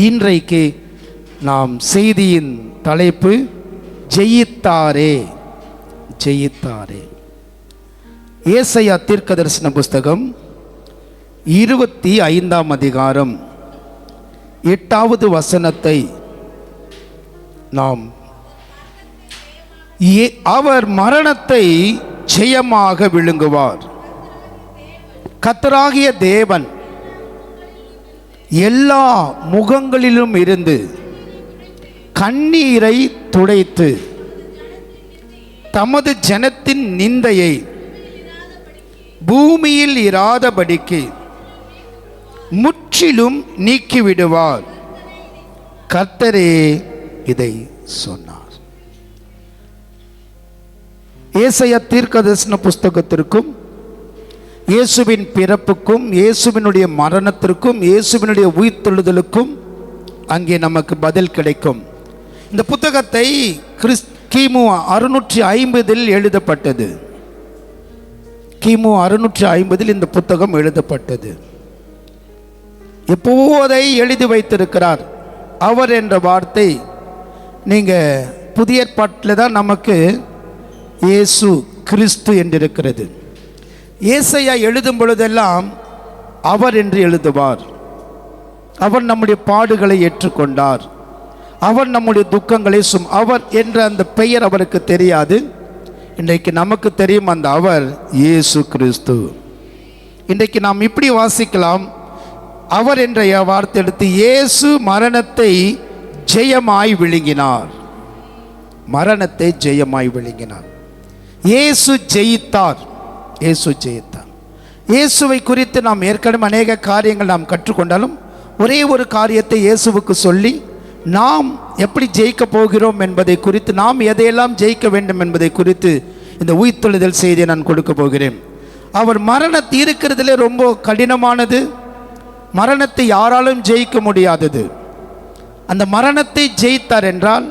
இன்றைக்கு நாம் செய்தியின் தலைப்பு ஜெயித்தாரே, ஜெயித்தாரே. ஏசாயா தீர்க்கதரிசன புஸ்தகம் 25ஆம் அதிகாரம் 8வது வசனத்தை நாம் அவர் மரணத்தை ஜெயமாக விழுங்குவார். கர்த்தராகிய தேவன் எல்லா முகங்களிலும் இருந்து கண்ணீரை துடைத்து தமது ஜனத்தின் நிந்தையை பூமியில் இராதபடிக்கு முற்றிலும் நீக்கிவிடுவார். கர்த்தரே இதை சொன்னார். ஏசாயா தீர்க்கதரிசன புஸ்தகத்திற்கும் இயேசுவின் பிறப்புக்கும் இயேசுவினுடைய மரணத்திற்கும் இயேசுவினுடைய உயிர்த்தெழுதலுக்கும் அங்கே நமக்கு பதில் கிடைக்கும். இந்த புத்தகத்தை கிமு 650 எழுதப்பட்டது. கிமு 650 இந்த புத்தகம் எழுதப்பட்டது. எப்போதை எழுதி வைத்திருக்கிறார். அவர் என்ற வார்த்தை நீங்கள் புதிய ஏற்பாட்டில் தான் நமக்கு இயேசு கிறிஸ்து என்றிருக்கிறது. ஏசாயா எழுதும் பொழுதெல்லாம் அவர் என்று எழுதுவார். அவர் நம்முடைய பாடுகளை ஏற்றுக்கொண்டார். அவர் நம்முடைய துக்கங்களை அவர் என்ற அந்த பெயர் அவருக்கு தெரியாது. இன்றைக்கு நமக்கு தெரியும் அந்த அவர் இயேசு கிறிஸ்து. இன்றைக்கு நாம் இப்படி வாசிக்கலாம், அவர் என்ற வார்த்தை எடுத்து இயேசு மரணத்தை ஜெயமாய் விழுங்கினார். மரணத்தை ஜெயமாய் விழுங்கினார். இயேசு ஜெயித்தார். இயேசு ஜெயித்தார். இயேசுவை குறித்து நாம் ஏற்கனவே அநேக காரியங்கள் நாம் கற்றுக்கொண்டாலும் ஒரே ஒரு காரியத்தை இயேசுவுக்கு சொல்லி நாம் எப்படி ஜெயிக்க போகிறோம் என்பதை குறித்து, நாம் எதையெல்லாம் ஜெயிக்க வேண்டும் என்பதை குறித்து இந்த உயிர்த்தெழுதல் செய்தியை நான் கொடுக்க போகிறேன். அவர் மரணத்தை இருக்கிறதுலே ரொம்ப கடினமானது. மரணத்தை யாராலும் ஜெயிக்க முடியாதது. அந்த மரணத்தை ஜெயித்தார் என்றால்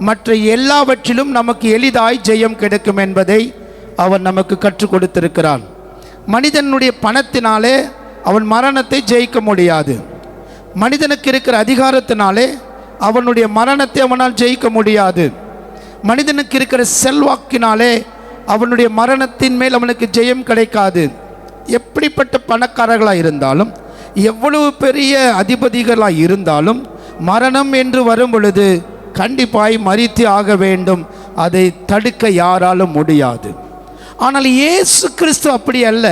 மற்ற எல்லாவற்றிலும் நமக்கு எளிதாய் ஜெயம் கிடைக்கும் என்பதை அவர் நமக்கு கற்றுக் கொடுத்திருக்கிறார். மனிதனுடைய பணத்தினாலே அவன் மரணத்தை ஜெயிக்க முடியாது. மனிதனுக்கு இருக்கிற அதிகாரத்தினாலே அவனுடைய மரணத்தை அவனால் ஜெயிக்க முடியாது. மனிதனுக்கு இருக்கிற செல்வாக்கினாலே அவனுடைய மரணத்தின் மேல் அவனுக்கு ஜெயம் கிடைக்காது. எப்படிப்பட்ட பணக்காரர்களாக இருந்தாலும், எவ்வளவு பெரிய அதிபதிகளாக இருந்தாலும், மரணம் என்று வரும் பொழுது கண்டிப்பாய் மரித்து ஆக வேண்டும். அதை தடுக்க யாராலும் முடியாது. ஆனால் இயேசு கிறிஸ்து அப்படி அல்ல.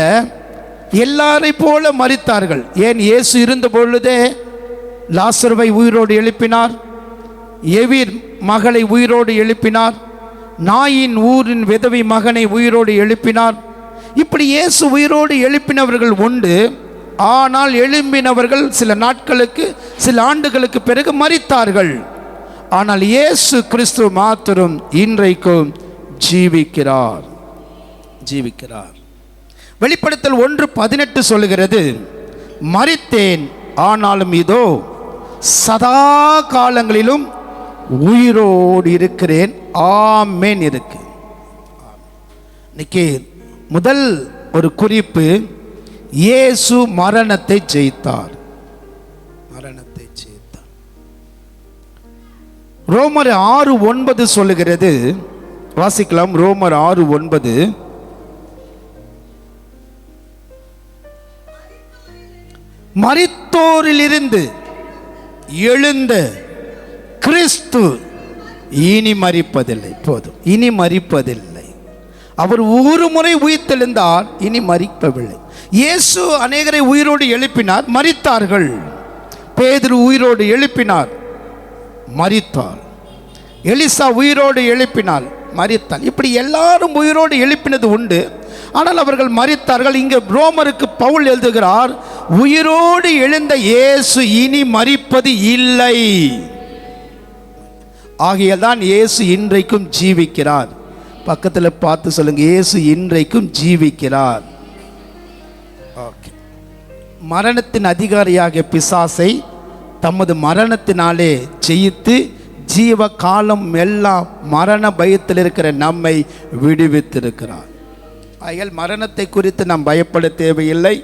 எல்லாரை போல மரித்தார்கள். ஏன், இயேசு இருந்த பொழுதே லாசருவை உயிரோடு எழுப்பினார். எவீர் மகளை உயிரோடு எழுப்பினார். நாயின் ஊரின் விதவை மகனை உயிரோடு எழுப்பினார். இப்படி இயேசு உயிரோடு எழுப்பினவர்கள் உண்டு. ஆனால் எழும்பினவர்கள் சில நாட்களுக்கு, சில ஆண்டுகளுக்கு பிறகு மரித்தார்கள். ஆனால் இயேசு கிறிஸ்து மாத்திரம் இன்றைக்கும் ஜீவிக்கிறார், ஜீவிக்கிறார். வெளிப்படுத்தல் 1:18 சொல்லுகிறது, மரித்தேன் ஆனாலும் இதோ சதா காலங்களிலும் உயிரோடு இருக்கிறேன். ஆமென் இருக்கு. இன்னைக்கு முதல் ஒரு குறிப்பு, இயேசு மரணத்தை ஜெயித்தார். மரணத்தை ஜெயித்தார். ரோமர் 6:9 சொல்லுகிறது, வாசிக்கலாம். ரோமர் 6:9, மரித்தோரிலிருந்து எழுந்த கிறிஸ்து இனி மரிப்பதில்லை. போதும், இனி மரிப்பதில்லை. அவர் ஒரு முறை உயிர்த்தெழுந்தார், இனி மரிப்பதில்லை. இயேசு அநேகரை உயிரோடு எழுப்பினார், மரித்தார்கள். பேதுரு உயிரோடு எழுப்பினார், மரித்தார். எலிசா உயிரோடு எழுப்பினார், மரித்தார். இப்படி எல்லாரும் உயிரோடு எழுப்பினது உண்டு. ஆனால் அவர்கள் மரித்தார்கள். இங்கே ரோமருக்கு பவுல் எழுதுகிறார், உயிரோடு எழுந்த இயேசு இனி மரிப்பது இல்லை. ஆகையால் தான் இயேசு இன்றைக்கும் ஜீவிக்கிறார். பக்கத்தில் பார்த்து சொல்லுங்க, இயேசு இன்றைக்கும் ஜீவிக்கிறார். மரணத்தின் அதிகாரியாக பிசாசை தமது மரணத்தினாலே ஜெயித்து ஜீவ காலம் எல்லாம் மரண பயத்தில் இருக்கிற நம்மை விடுவித்திருக்கிறார். ஆகையால் மரணத்தை குறித்து நாம் பயப்பட தேவையில்லை.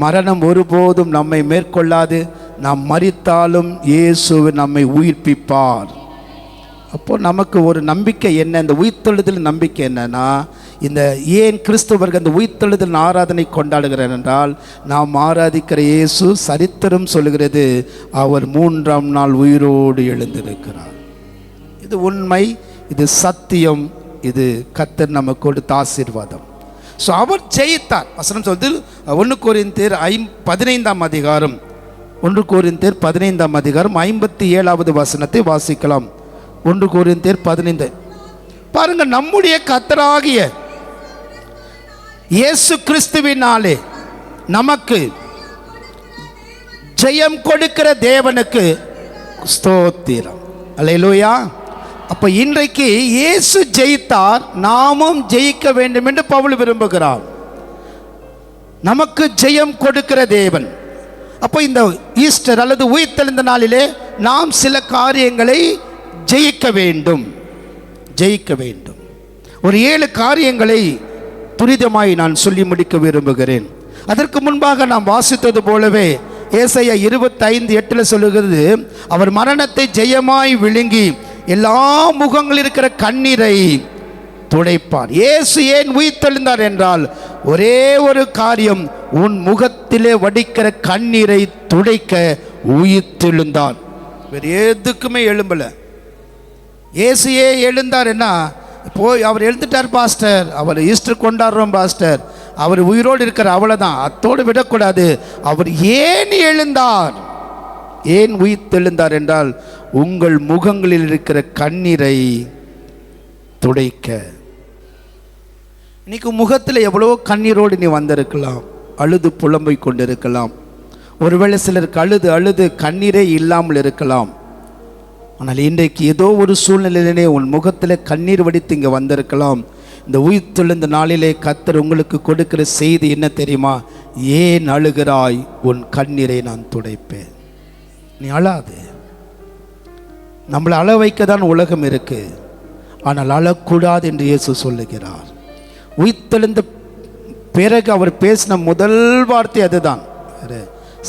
மரணம் ஒருபோதும் நம்மை மேற்கொள்ளாது. நாம் மரித்தாலும் இயேசு நம்மை உயிர்ப்பிப்பார். அப்போ நமக்கு ஒரு நம்பிக்கை என்ன, இந்த உயிர்த்தெழுதல் நம்பிக்கை என்னன்னா, இந்த ஏன் கிறிஸ்தவர்கள் இந்த உயிர்த்தெழுதல் ஆராதனை கொண்டாடுகிறார் என்றால், நாம் ஆராதிக்கிற இயேசு சரித்திரம் சொல்லுகிறது, அவர் 3ஆம் நாள் உயிரோடு எழுந்திருக்கிறார். இது உண்மை, இது சத்தியம், இது கர்த்தர் நமக்கு கொடுத்த ஆசீர்வாதம். ஸோ அவர் ஜெயித்தார். வசனம் சொல்லுது 1 கொரிந்தியர் 15ஆம் அதிகாரம் 1 கொரிந்தியர் 15ஆம் அதிகாரம் 57வது வசனத்தை வாசிக்கலாம். 1 கொரிந்தியர் 15. பாருங்க, நம்முடைய கர்த்தராகிய இயேசு கிறிஸ்துவினாலே நமக்கு ஜெயம் கொடுக்கிற தேவனுக்கு ஸ்தோத்திரம். அல்லேலூயா. அப்ப இன்றைக்கு இயேசு ஜெயித்தார், நாமும் ஜெயிக்க வேண்டும் என்று பவுல் விரும்புகிறார். நமக்கு ஜெயம் கொடுக்கிற தேவன். அப்போ இந்த ஈஸ்டர் அல்லது உயிர்த்தெழுந்த நாளிலே நாம் சில காரியங்களை ஜெயிக்க வேண்டும். ஒரு 7 காரியங்களை துரிதமாய் நான் சொல்லி முடிக்க விரும்புகிறேன். அதற்கு முன்பாக நாம் வாசித்தது போலவே ஏசாயா 25:8 சொல்லுகிறது, அவர் மரணத்தை ஜெயமாய் விழுங்கி எல்லா முகங்களில் இருக்கிற கண்ணீரை துடைப்பார். இயேசு ஏன் உயிர்த்தெழுந்தார் என்றால், ஒரே ஒரு காரியம், உன் முகத்திலே வடிக்கிற கண்ணீரை துடைக்க உயிர்த்தெழுந்தார். வேறு எதுக்குமே எழும்பல. இயேசுயே எழுந்தார் என்ன, போய் அவர் எழுந்துட்டார் பாஸ்டர், அவர் ஈஸ்டர் கொண்டாடுறோம் பாஸ்டர், அவர் உயிரோடு இருக்கிற, அவ்வளோதான், அத்தோடு விடக்கூடாது. அவர் ஏன் எழுந்தார், ஏன் உயிர்த்தெழுந்தார் என்றால், உங்கள் முகங்களில் இருக்கிற கண்ணீரை துடைக்க. இன்னைக்கு முகத்தில் எவ்வளோ கண்ணீரோடு நீ வந்திருக்கலாம், அழுது புலம்பை கொண்டிருக்கலாம். ஒருவேளை சிலருக்கு அழுது கண்ணீரே இல்லாமல் இருக்கலாம். ஆனால் இன்றைக்கு ஏதோ ஒரு சூழ்நிலையிலே உன் முகத்தில் கண்ணீர் வடித்து இங்கே வந்திருக்கலாம். இந்த உயிர்த்தெழுந்த நாளிலே கர்த்தர் உங்களுக்கு கொடுக்கிற செய்தி என்ன தெரியுமா? ஏன் அழுகிறாய், உன் கண்ணீரை நான் துடைப்பேன். நீ அழாது. நம்மளை அழ வைக்க தான் உலகம் இருக்கு, ஆனால் அழக்கூடாது என்று இயேசு சொல்லுகிறார். உயிர்த்தெழுந்த பிறகு அவர் பேசின முதல் வார்த்தை அதுதான்.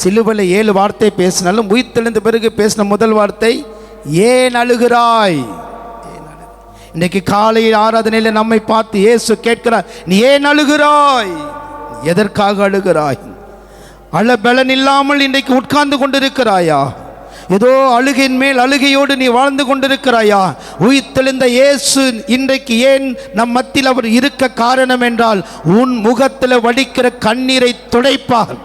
சிலுவையில் 7 வார்த்தை பேசினாலும் உயிர்த்தெழுந்த பிறகு பேசின முதல் வார்த்தை, ஏன் அழுகிறாய். இன்றைக்கு காலையில் ஆராதனையில் நம்மை பார்த்து இயேசு கேட்கிறார், நீ ஏன் அழுகிறாய், எதற்காக அழுகிறாய்? பலன் இல்லாமல் இன்றைக்கு உட்கார்ந்து கொண்டிருக்கிறாயா? ஏதோ அழுகையின் மேல் அழுகையோடு நீ வாழ்ந்து கொண்டிருக்கிறாயா? உயிர்த்தெழுந்த இயேசு இன்றைக்கு ஏன் நம் மத்தியில் அவர் இருக்க காரணம் என்றால், உன் முகத்தில் வடிக்கிற கண்ணீரை துடைப்பார்.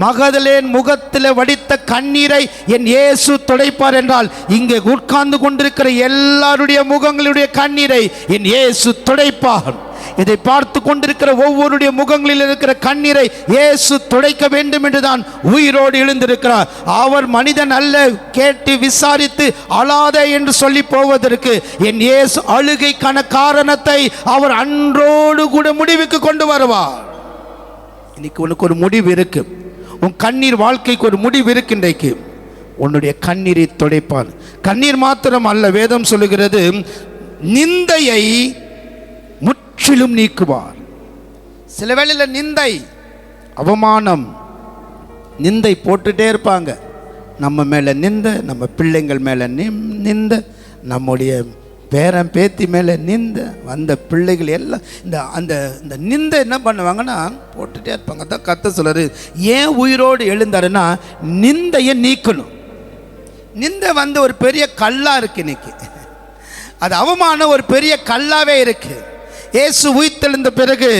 மகதலேன் முகத்தில் வடித்த கண்ணீரை என் இயேசு துடைப்பார் என்றால், இங்கே உட்கார்ந்து கொண்டிருக்கிற எல்லாருடைய முகங்களுடைய கண்ணீரை என் இயேசு துடைப்பார். இதை பார்த்து கொண்டிருக்கிற ஒவ்வொருடைய முகங்களில் இருக்கிற கண்ணீரை இயேசு துடைக்க வேண்டும் என்றுதான் உயிரோடு எழுந்திருக்கிறார். அவர் மனிதன் அல்ல, கேட்டு விசாரித்து அழாதே என்று சொல்லி போவதற்கு. என் இயேசு அழுகைக்கான காரணத்தை அவர் அன்றோடு கூட முடிவுக்கு கொண்டு வருவார். இன்னைக்கு உனக்கு ஒரு முடிவு இருக்கு, உன் கண்ணீர் வாழ்க்கைக்கு ஒரு முடிவு இருக்கு. இன்றைக்கு உன்னுடைய கண்ணீரை துடைப்பார். கண்ணீர் மாத்திரம் அல்ல, வேதம் சொல்லுகிறது, நிந்தையை முற்றிலும் நீக்குவார். சில வேளையில் நிந்தை, அவமானம், நிந்தை போட்டுட்டே இருப்பாங்க. நம்ம மேலே நிந்தை, நம்ம பிள்ளைங்கள் மேலே நிந்தை, நம்முடைய பேரன் பேத்தி மேலே நிந்தை, வந்த பிள்ளைகள் எல்லாம் இந்த நிந்தை என்ன பண்ணுவாங்கன்னா போட்டுட்டே இருப்பாங்க. தான் கர்த்தர் சொல்றாரு, ஏன் உயிரோடு எழுந்தாருன்னா நிந்தையை நீக்கணும். நிந்தை ஒரு பெரிய கல்லா இருக்கு. இன்னைக்கு அது அவமானம் ஒரு பெரிய கல்லாவே இருக்கு. இயேசு உயிர்த்தெழுந்த பிறகு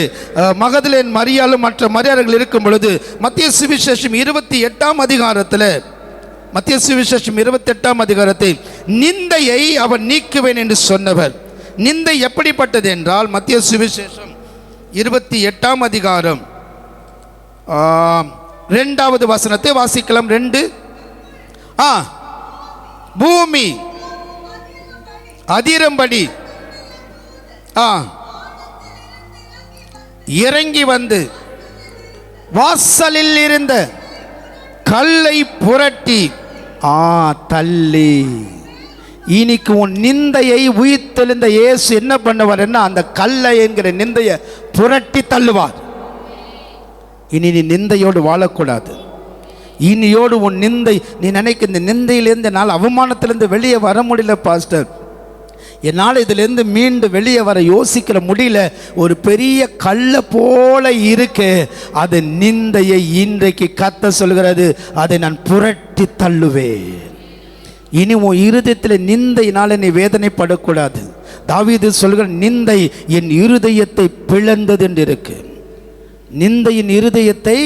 மகதலேன் மரியாளும் மற்ற மரியாதைகள் இருக்கும் பொழுது மத்திய சுவிசேஷம் 28ஆம் அதிகாரத்தில், மத்திய சுவிசேஷம் 28ஆம் அதிகாரத்தில் நிந்தையை அவர் நீக்குவேன் என்று சொன்னவர். நிந்தை எப்படிப்பட்டது என்றால், மத்திய சுவிசேஷம் 28ஆம் அதிகாரம் 2வது வசனத்தை வாசிக்கலாம். 2 பூமி அதிரும்படி இறங்கி வந்து வாசலில் இருந்த கல்லை புரட்டி தள்ளி. இன்னைக்கு உன் நிந்தையை உயிர்த்தெழுந்த இயேசு என்ன பண்ணுவார்? அந்த கல்லை என்கிற நிந்தையை புரட்டி தள்ளுவார். இனி நீ நிந்தையோடு வாழக்கூடாது. இனியோடு உன் நிந்தை, நீ நினைக்க இந்த நிந்தையிலேருந்து என்னால் அவமானத்திலேருந்து வெளியே வர முடியல பாஸ்டர், என்னால் இதிலேருந்து மீண்டு வெளியே வர யோசிக்கிற முடியல, ஒரு பெரிய கல்ல போல இருக்கு, அது நிந்தையை இன்றைக்கு கத்த சொல்கிறது, அதை நான் புரட்டி தள்ளுவேன். இனி உன் இருதயத்தில் நிந்தையினால் நீ வேதனைப்படக்கூடாது. தாவீது சொல்கிற நிந்தை என் இருதயத்தை பிளந்தது என்று இருக்கு. நிந்தையின் இருதயத்தை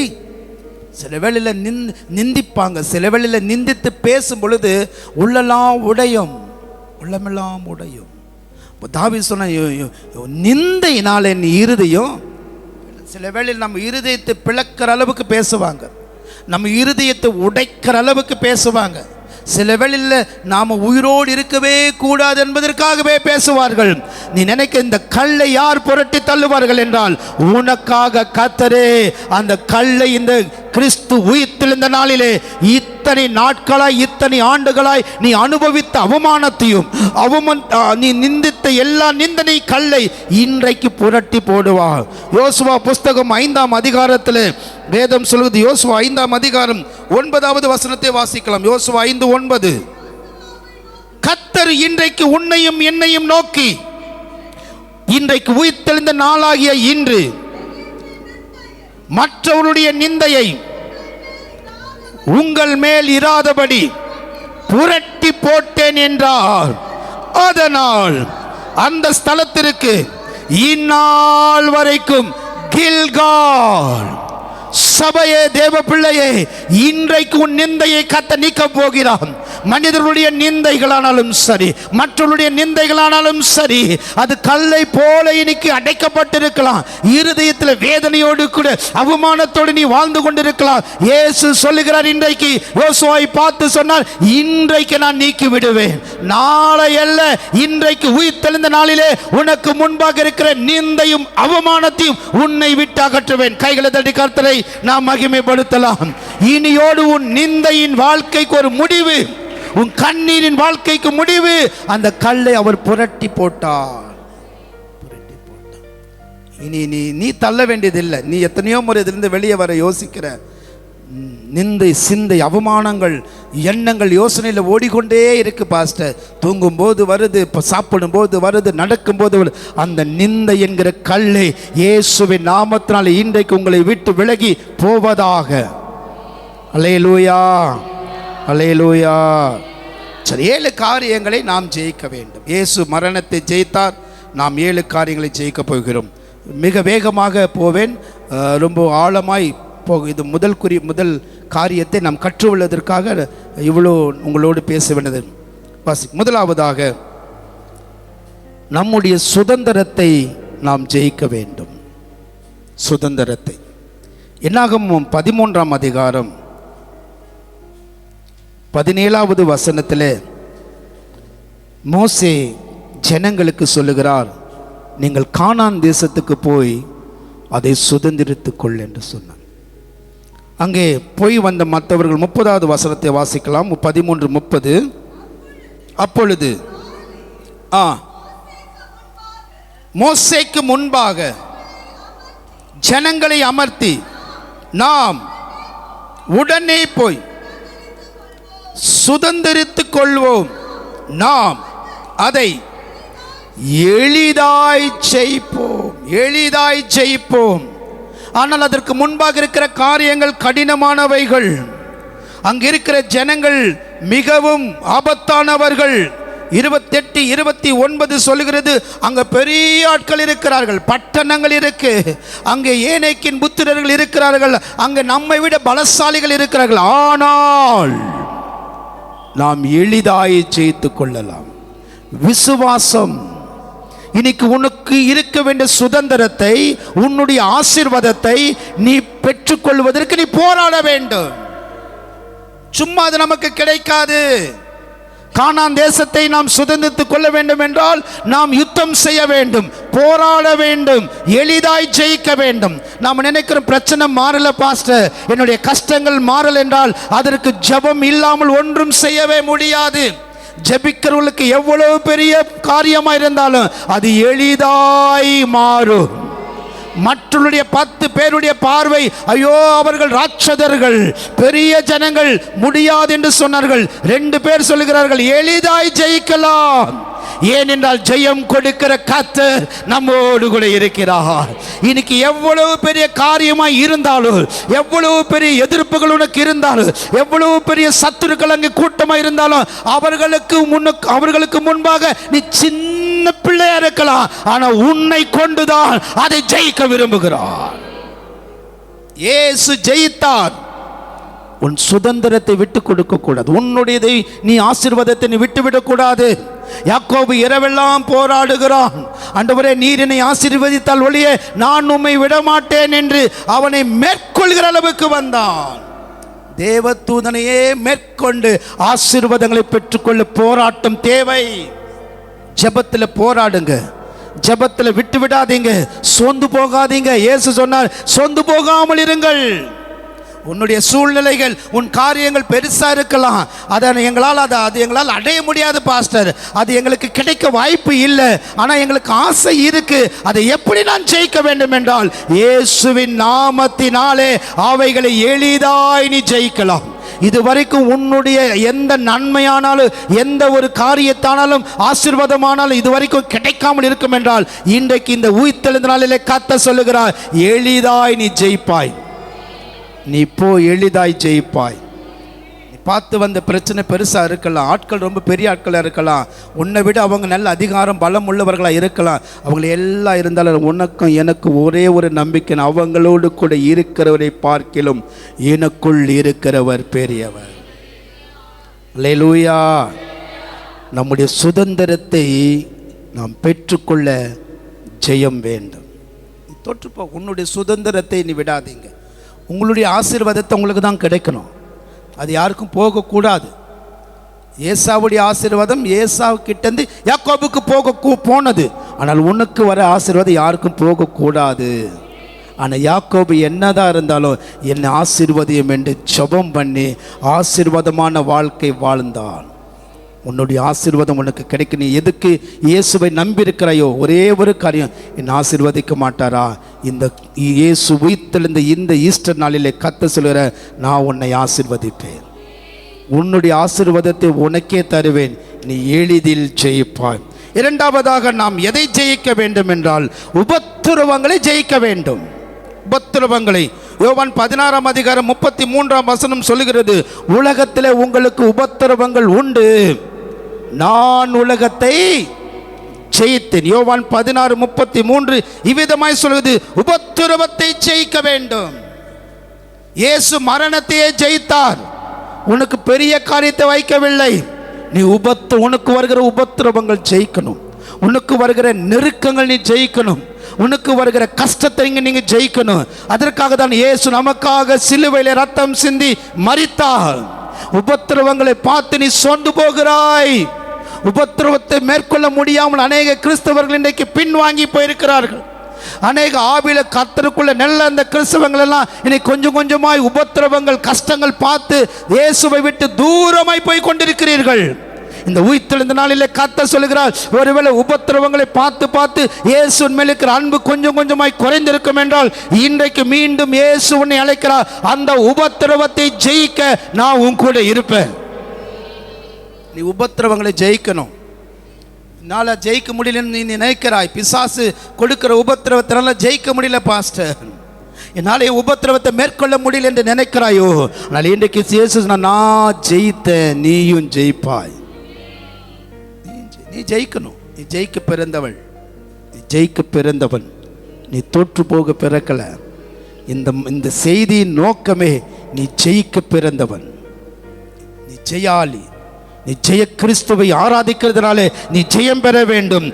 சில வேளையில் நிந்திப்பாங்க, சில வேளையில் நிந்தித்து பேசும் பொழுது உள்ளெல்லாம் உடையும், உள்ளமெல்லாம் உடையும். தாவீது சொன்ன நிந்தையினால் என் இருதயம், சில வேளையில் நம்ம இருதயத்தை பிளக்கிற அளவுக்கு பேசுவாங்க, நம்ம இருதயத்தை உடைக்கிற அளவுக்கு பேசுவாங்க. சில வேளையில் நாம் உயிரோடு இருக்கவே கூடாது என்பதற்காகவே பேசுவார்கள். நீ நினைக்க இந்த கல்லை யார் புரட்டி தள்ளுவார்கள் என்றால், உனக்காக கர்த்தரே அந்த கல்லை இந்த கிறிஸ்து உயிர்த்தெழுந்த நாளிலே இத்தனை நாட்களாய் இத்தனை ஆண்டுகளாய் நீ அனுபவித்த அவமானத்தையும் நீ நிந்தித்த எல்லா நிந்தனை கல்லை இன்றைக்கு புரட்டி போடுவார். யோசுவா புஸ்தகம் 5ஆம் அதிகாரத்தில் வேதம் சொல்வது, யோசுவா 5ஆம் அதிகாரம் 9வது வசனத்தை வாசிக்கலாம். யோசுவா 5:9, கர்த்தர் இன்றைக்கு உன்னையும் என்னையும் நோக்கி, இன்றைக்கு உயிர்த்தெழுந்த நாளாகிய இன்று மற்றவருடைய நிந்தையை உங்கள் மேல் இராதபடி புரட்டி போட்டேன் என்றார். அதனால் அந்த ஸ்தலத்திற்கு இந்நாள் வரைக்கும் கில்கால். சபையே, தேவ பிள்ளையே, இன்றைக்கு உன் நிந்தையை கத்த நீக்க போகிறான். மனிதர்களுடைய நிந்தைகளானாலும் சரி, மற்றவருடைய நிந்தைகளானாலும் சரி, அது கல்லை போல இன்னைக்கு அடைக்கப்பட்டிருக்கலாம். இருதயத்தில் வேதனையோடு கூட அவமானத்தோடு நீ வாழ்ந்து கொண்டிருக்கலாம். இயேசு சொல்லுகிறார், இன்றைக்கு யோசுவாவை பார்த்து சொன்னார், இன்றைக்கு நான் நீக்கி விடுவேன், நாளை அல்ல, இன்றைக்கு உயிர்த்தெழுந்த நாளிலே உனக்கு முன்பாக இருக்கிற நிந்தையும் அவமானத்தையும் உன்னை விட்டு அகற்றுவேன். கைகளை தட்டி கர்த்தரை நாம் மகிமைப்படுத்தலாம். இனியோடு உன் நிந்தையின் வாழ்க்கைக்கு ஒரு முடிவு, உன் கண்ணீரின் வாழ்க்கைக்கு முடிவு. அந்த கல்லை அவர் புரட்டி போட்டார். இனி நீ தள்ள வேண்டியதில்லை. நீ எத்தனையோ முறை இதிலிருந்து வெளியே வர யோசிக்கிற நிந்தை, சிந்தை, அவமானங்கள், எண்ணங்கள் யோசனையில் ஓடிக்கொண்டே இருக்கு பாஸ்டர். தூங்கும்போது வருது, இப்போ சாப்பிடும்போது வருது, நடக்கும்போது வருது. அந்த நிந்தை என்கிற கல்லை இயேசுவின் நாமத்தினால இன்றைக்கு உங்களை விட்டு விலகி போவதாக. அல்லேலூயா, அல்லேலூயா. சரி, 7 காரியங்களை நாம் ஜெயிக்க வேண்டும். இயேசு மரணத்தை ஜெயித்தார், நாம் 7 காரியங்களை ஜெயிக்க போகிறோம். மிக வேகமாக போவேன், ரொம்ப ஆழமாய் போகும். இது முதல் காரியத்தை நாம் கற்றுக்கொள்வதற்காக இவ்வளோ உங்களோடு பேச வேண்டியது. முதலாவதாக, நம்முடைய சுதந்திரத்தை நாம் ஜெயிக்க வேண்டும். சுதந்திரத்தை என்னாகமம் 13ஆம் அதிகாரம் 17வது வசனத்தில் மோசே ஜனங்களுக்கு சொல்லுகிறார், நீங்கள் கானான் தேசத்துக்கு போய் அதை சுதந்திரித்துக் கொள் என்று சொன்னார். அங்கே போய் வந்த மற்றவர்கள் 30வது வசனத்தை வாசிக்கலாம். 13:30, அப்பொழுது மோசேக்கு முன்பாக ஜனங்களை அமர்த்தி, நாம் உடனே போய் சுதந்திரித்துக் கொள்வோம், நாம் அதை எளிதாய் ஜெயிப்போம், எளிதாய் ஜெயிப்போம். ஆனால் அதற்கு முன்பாக இருக்கிற காரியங்கள் கடினமானவைகள். அங்கு இருக்கிற ஜனங்கள் மிகவும் ஆபத்தானவர்கள். 28, 29 சொல்லுகிறது, அங்க பெரிய ஆட்கள் இருக்கிறார்கள், பட்டணங்கள் இருக்கு, அங்கே ஏனேக்கின் புத்திரர்கள் இருக்கிறார்கள், அங்கே நம்மை விட பலசாலிகள் இருக்கிறார்கள். ஆனால் நாம் எளிதாய் ஜெயித்துக் கொள்ளலாம். விசுவாசம். இன்னைக்கு உனக்கு இருக்க வேண்டிய சுதந்திரத்தை, உன்னுடைய ஆசீர்வாதத்தை நீ பெற்றுக்கொள்வதற்கு நீ போராட வேண்டும். சும்மா அது நமக்கு கிடைக்காது. கானான் தேசத்தை நாம் சுதந்திரித்துக் கொள்ள வேண்டும் என்றால் நாம் யுத்தம் செய்ய வேண்டும், போராட வேண்டும், எளிதாய் ஜெயிக்க வேண்டும். நாம் நினைக்கிறோம் பிரச்சனை மாறல பாஸ்டர், என்னுடைய கஷ்டங்கள் மாறல் என்றால் அதற்கு ஜெபம் இல்லாமல் ஒன்றும் செய்யவே முடியாது. ஜெபிக்கிறவர்களுக்கு எவ்வளவு பெரிய காரியமாக இருந்தாலும் அது எளிதாய் மாறும். மற்றவருடைய 10 பேருடைய பார்வை, ஐயோ அவர்கள் ராட்சதர்கள், பெரிய ஜனங்கள், முடியாது என்று சொன்னார்கள். 2 பேர் சொல்லுகிறார்கள், எளிதாய் ஜெயிக்கலாம். ஏனென்றால் ஜெயம் கொடுக்கிற கர்த்தர் நம்மோடு கூட இருக்கிறார். இன்னைக்கு எவ்வளவு பெரிய காரியமாய் இருந்தாலும், எவ்வளவு பெரிய எதிர்ப்புகள் உனக்கு இருந்தாலும், எவ்வளவு பெரிய சத்துருக்கள் அங்கே கூட்டமாக இருந்தாலும், அவர்களுக்கு முன்பாக நீ சின்ன பிள்ளையா இருக்கலாம், ஆனா உன்னை கொண்டுதான் அதை ஜெயிக்க விரும்புகிறார். இயேசு ஜெயித்தார். உன் சுதந்திரத்தை விட்டு கொடுக்க கூடாது. உன்னுடையதை நீ ஆசீர்வாதத்தை நீ விட்டுவிடக் கூடாது. யாக்கோபு இரவெல்லாம் போராடுகிறான். ஆண்டவரே, நீர் என்னை ஆசீர்வதித்தால் ஒழிய நான் உம்மை விடமாட்டேன் என்று அவனை மேற்கொள்கிற அளவுக்கு வந்தான். தேவதூதனையே மேற்கொண்டு ஆசீர்வாதங்களை பெற்றுக்கொள்ள போராட்டம் தேவை. ஜெபத்தில் போராடுங்க, ஜெபத்தில் விட்டு விடாதீங்க, சோர்ந்து போகாதீங்க. இயேசு சொன்னார், சோர்ந்து போகாமல் இருங்கள். உன்னுடைய சூழ்நிலைகள், உன் காரியங்கள் பெருசா இருக்கலாம், அது எங்களால் அடைய முடியாது பாஸ்டர், அது எங்களுக்கு கிடைக்க வாய்ப்பு இல்லை, ஆனால் எங்களுக்கு ஆசை இருக்கு. அதை எப்படி நான் ஜெயிக்க வேண்டும் என்றால், இயேசுவின் நாமத்தினாலே அவைகளை எளிதாய் நீ ஜெயிக்கலாம். இதுவரைக்கும் உன்னுடைய எந்த நன்மையானாலும், எந்த ஒரு காரியத்தானாலும், ஆசீர்வாதமானாலும் இதுவரைக்கும் கிடைக்காமல் இருக்கும் என்றால், இன்றைக்கு இந்த உயிர்த்தெழுந்த நாளிலே கர்த்தர் சொல்லுகிறார், எளிதாய் நீ ஜெயிப்பாய். நீ இப்போ எளிதாய் ஜெயிப்பாய். நீ பார்த்து வந்த பிரச்சனை பெருசாக இருக்கலாம், ஆட்கள் ரொம்ப பெரிய ஆட்களாக இருக்கலாம், உன்னை விட அவங்க நல்ல அதிகாரம் பலம் உள்ளவர்களாக இருக்கலாம். அவங்கள எல்லாம் இருந்தாலும் உனக்கும் எனக்கு ஒரே ஒரு நம்பிக்கை, அவங்களோடு கூட இருக்கிறவரை பார்க்கிலும் எனக்குள் இருக்கிறவர் பெரியவர். அல்லேலூயா. நம்முடைய சுதந்திரத்தை நாம் பெற்றுக்கொள்ள ஜெயம் வேண்டும். தொற்றுப்போ, உன்னுடைய சுதந்திரத்தை நீ விடாதீங்க. உங்களுடைய ஆசீர்வாதத்தை உங்களுக்கு தான் கிடைக்கணும், அது யாருக்கும் போகக்கூடாது. ஏசாவுடைய ஆசீர்வாதம் ஏசாவுக்கிட்டேருந்து யாக்கோபுக்கு போனது, ஆனால் உனக்கு வர ஆசீர்வாதம் யாருக்கும் போகக்கூடாது. ஆனால் யாக்கோபு என்னதான் இருந்தாலும் என்னை ஆசீர்வதியும் என்று ஜெபம் பண்ணி ஆசீர்வாதமான வாழ்க்கை வாழ்ந்தான். உன்னுடைய ஆசீர்வாதம் உனக்கு கிடைக்கும். நீ எதுக்கு இயேசுவை நம்பியிருக்கிறாயோ, ஒரே ஒரு காரியம், என்னை ஆசீர்வதிக்க மாட்டாரா? இந்த இயேசு உயிர்த்தெழுந்த இந்த ஈஸ்டர் நாளிலே கர்த்தர் சொல்கிற, நான் உன்னை ஆசீர்வதிப்பேன், உன்னுடைய ஆசீர்வாதத்தை உனக்கே தருவேன், நீ எளிதில் ஜெயிப்பாய். இரண்டாவதாக நாம் எதை ஜெயிக்க வேண்டும் என்றால், உபத்திரவங்களை ஜெயிக்க வேண்டும். உபத்திரவங்களை யோவான் 16ஆம் அதிகாரம் 33ஆம் வசனம் சொல்லுகிறது, உலகத்திலே உங்களுக்கு உபத்திரவங்கள் உண்டு, நான் உலகத்தை ஜெயித்தேன். யோவான் 16:33 இவ்விதமாய் சொல்வது, உபத்திரவத்தை ஜெயிக்க வேண்டும். இயேசு மரணத்தையே ஜெயித்தார். உனக்கு பெரிய காரியத்தை வைக்கவில்லை. நீ உனக்கு வருகிற உபத்திரவங்கள் ஜெயிக்கணும், உனக்கு வருகிற நெருக்கங்கள் நீ ஜெயிக்கணும், உனக்கு வருகிற கஷ்டத்தை நீங்க ஜெயிக்கணும். அதற்காக தான் இயேசு நமக்காக சிலுவையிலே ரத்தம் சிந்தி மரித்தார். உபத்திரவங்களை பார்த்து நீ சோர்ந்து போகிறாய். உபத்திரவத்தை மேற்கொள்ள முடியாமல் அநேக கிறிஸ்தவர்கள் இன்றைக்கு பின்வாங்கி போயிருக்கிறார்கள். அநேக ஆவில கர்த்தருக்குள்ள நல்ல அந்த கிறிஸ்தவங்கள் எல்லாம் இன்னைக்கு கொஞ்சம் கொஞ்சமாய் உபத்திரவங்கள், கஷ்டங்கள் பார்த்து இயேசுவை விட்டு தூரமாய் போய் கொண்டிருக்கிறீர்கள். இந்த உயிர்த்தெழுந்த நாளிலே கர்த்தர் சொல்லுகிறார், ஒருவேளை உபத்திரவங்களை பார்த்து பார்த்து இயேசுவின் மேல் இருக்கிற அன்பு கொஞ்சம் கொஞ்சமாய் குறைந்திருக்கும் என்றால், இன்றைக்கு மீண்டும் இயேசு உன்னை அழைக்கிறார். அந்த உபத்திரவத்தை ஜெயிக்க நான் உன் கூட இருப்பேன். நீ உபத்திரவங்களை ஜெயிக்கணும். என்னால் ஜெயிக்க முடியலன்னு நீ நினைக்கிறாய். பிசாசு கொடுக்கிற உபத்திரவத்தினால ஜெயிக்க முடியல பாஸ்டர், என்னால் உபத்திரவத்தை மேற்கொள்ள முடியல என்று நினைக்கிறாயோ, ஆனால் இன்றைக்கு இயேசு நான் ஜெயித்தேன், நீயும் ஜெயிப்பாய். நீ ஜெயிக்கணும். நீ ஜெயிக்க பிறந்தவள், நீ ஜெயிக்க பிறந்தவன், நீ தோற்று போக பிறக்கல. இந்த செய்தியின் நோக்கமே நீ ஜெயிக்க பிறந்தவன், நீ ஜெயாளி, நீ ஜெய கிறிஸ்துவை ஆராதிக்கிறதுனாலே நீ ஜெயம் பெற வேண்டும்.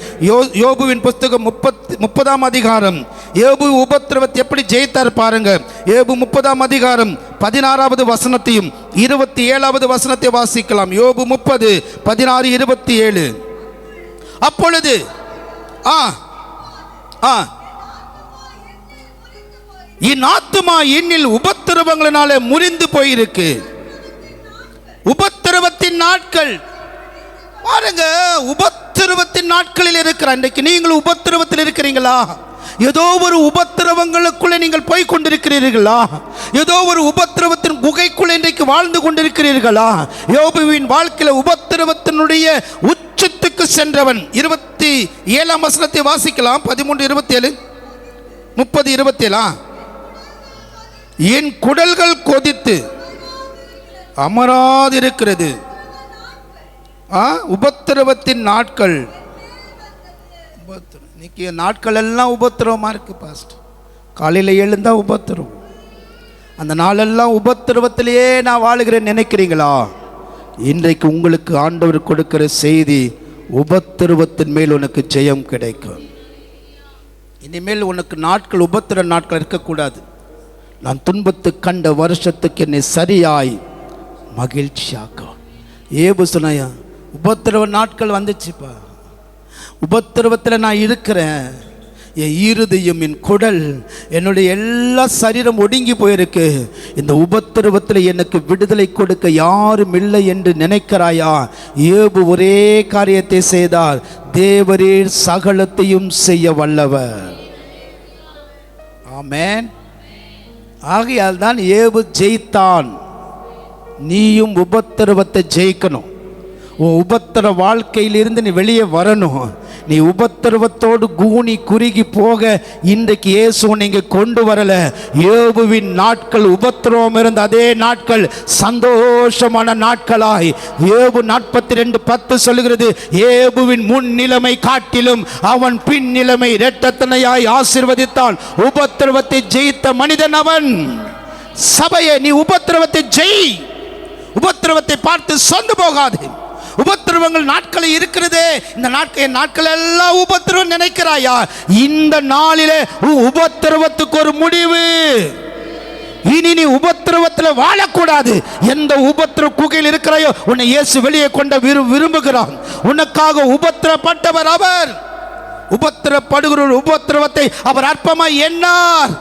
யோபுவின் புஸ்தகம் 30ஆம் அதிகாரம், யோபு உபத்திரவத்தை எப்படி ஜெயித்தார் பாருங்க. யோபு 30ஆம் அதிகாரம் 16வது வசனத்தையும் 27வது வசனத்தை வாசிக்கலாம். யோபு 30, 16, 27. அப்பொழுது என் ஆத்துமா என்னில் உபத்திரவங்களினாலே முறிந்து போயிருக்கு. உபத்திரவத்தின் நாட்கள் பாருங்க, உபத்திரவத்தின் நாட்களில் இருக்கிற இன்றைக்கு நீங்கள் உபத்திரவத்தில் இருக்கிறீங்களா? ஏதோ ஒரு உபத்திரவங்களுக்குள்ளே நீங்கள் போய் கொண்டிருக்கிறீர்களா? ஏதோ ஒரு உபத்திரவத்தின் குகைக்குள்ளே இன்றைக்கு வாழ்ந்து கொண்டிருக்கிறீர்களா? யோபுவின் வாழ்க்கையில் உபத்திரவத்தினுடைய உச்சத்துக்கு சென்றவன். 27ஆம் வசனத்தை வாசிக்கலாம். 13:27, 30:27. என் குடல்கள் கொதித்து அமராதிருக்கிறது. உபத்திரவத்தின் நாட்கள். இன்னைக்கு நாட்கள் எல்லாம் உபத்திரவமாக இருக்கு பாஸ்ட். காலையில் எழுந்தா உபத்திரம். அந்த நாளெல்லாம் உபத்திரவத்திலேயே நான் வாழுகிறேன் நினைக்கிறீங்களா? இன்றைக்கு உங்களுக்கு ஆண்டவர் கொடுக்கிற செய்தி, உபத்திரவத்தின் மேல் உனக்கு ஜெயம் கிடைக்கும். இனிமேல் உனக்கு நாட்கள் உபத்திர நாட்கள் இருக்கக்கூடாது. நான் துன்பத்து கண்ட வருஷத்துக்கு என்னை சரியாய் மகிழ்ச்சியாக்கும். ஏபு சொன்னையா, உபத்திரவ நாட்கள் வந்துச்சுப்பா, உபத்திரவத்தில் நான் இருக்கிறேன். என் இருதயம், என் குடல், என்னுடைய எல்லா சரீரம் ஒடுங்கி போயிருக்கு. இந்த உபத்திரவத்தில் எனக்கு விடுதலை கொடுக்க யாரும் இல்லை என்று நினைக்கிறாயா? ஏபு ஒரே காரியத்தை செய்தார். தேவரே சகலத்தையும் செய்ய வல்லவர். ஆமென். ஆகையால் தான் ஏபு ஜெயித்தான். நீயும் உபத்திரவத்தை ஜெயிக்கணும். உன் உபத்திர வாழ்க்கையிலிருந்து நீ வெளியே வரணும். நீ உபத்திரவத்தோடு கூனி குறுகி போக இன்றைக்கு இயேசு நீங்க கொண்டு வரல. யோபுவின் நாட்கள் உபத்திரவம் இருந்த அதே நாட்கள் சந்தோஷமான நாட்களாய். யோபு 42:10 சொல்லுகிறது, யோபுவின் முன் நிலைமை காட்டிலும் அவன் பின் நிலைமை இரட்டத்தனையாய் ஆசீர்வதித்தான். உபத்திரவத்தை ஜெயித்த மனிதன் அவன். சபையை நீ உபத்திரவத்தை ஜெய். உபத்திரவத்தை பார்த்து சொந்து போகாது. உபத்திரவங்கள் நாட்கள் இருக்கிறதே, இந்த நாட்கள் எல்லாம் உபத்திரவம் நினைக்கிறாயா? இந்த நாளிலே உபத்திரவத்துக்கு ஒரு முடிவு. இனி நீ உபத்திரவத்தில் வாழக்கூடாது. எந்த உபத்திர குகையில் இருக்கிறாயோ உன்னை இயேசு வெளியே கொண்ட விரும்புகிறான். உனக்காக உபத்திரப்பட்டவர் அவர். உபத்திரப்படுகிற உபத்திரவத்தை அவர் அற்பமாய் எண்ணார்.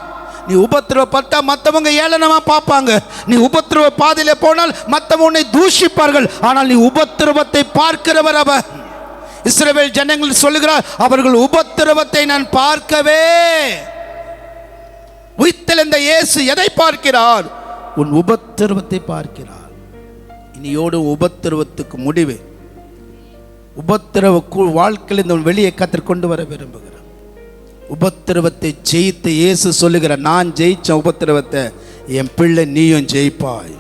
நீ உபத்திரவப்பட்டா மற்றவங்க ஏளனமா பார்ப்பாங்க. நீ உபத்திரவ பாதையில போனால் மற்றவங்க உன்னை தூஷிப்பார்கள். ஆனால் நீ உபத்திரவத்தை பார்க்கிறவர் அவர். இஸ்ரவேல் ஜனங்கள் சொல்லுகிறார், அவர்கள் உபத்திரவத்தை நான் பார்க்கவே. உயிர்த்தெழுந்த இயேசு எதை பார்க்கிறார்? உன் உபத்திரவத்தை பார்க்கிறார். இனியோடு உபத்திரவத்துக்கு முடிவு. உபத்திரவ வாழ்க்கையில் இந்த வெளியே கற்றுக்கொண்டு வர விரும்புகிறார். உபத்திரவத்தை ஜெயித்து இயேசு சொல்லுகிற, நான் ஜெயிச்ச உபத்திரவத்தை என் பிள்ளை நீயும் ஜெயிப்பாய்.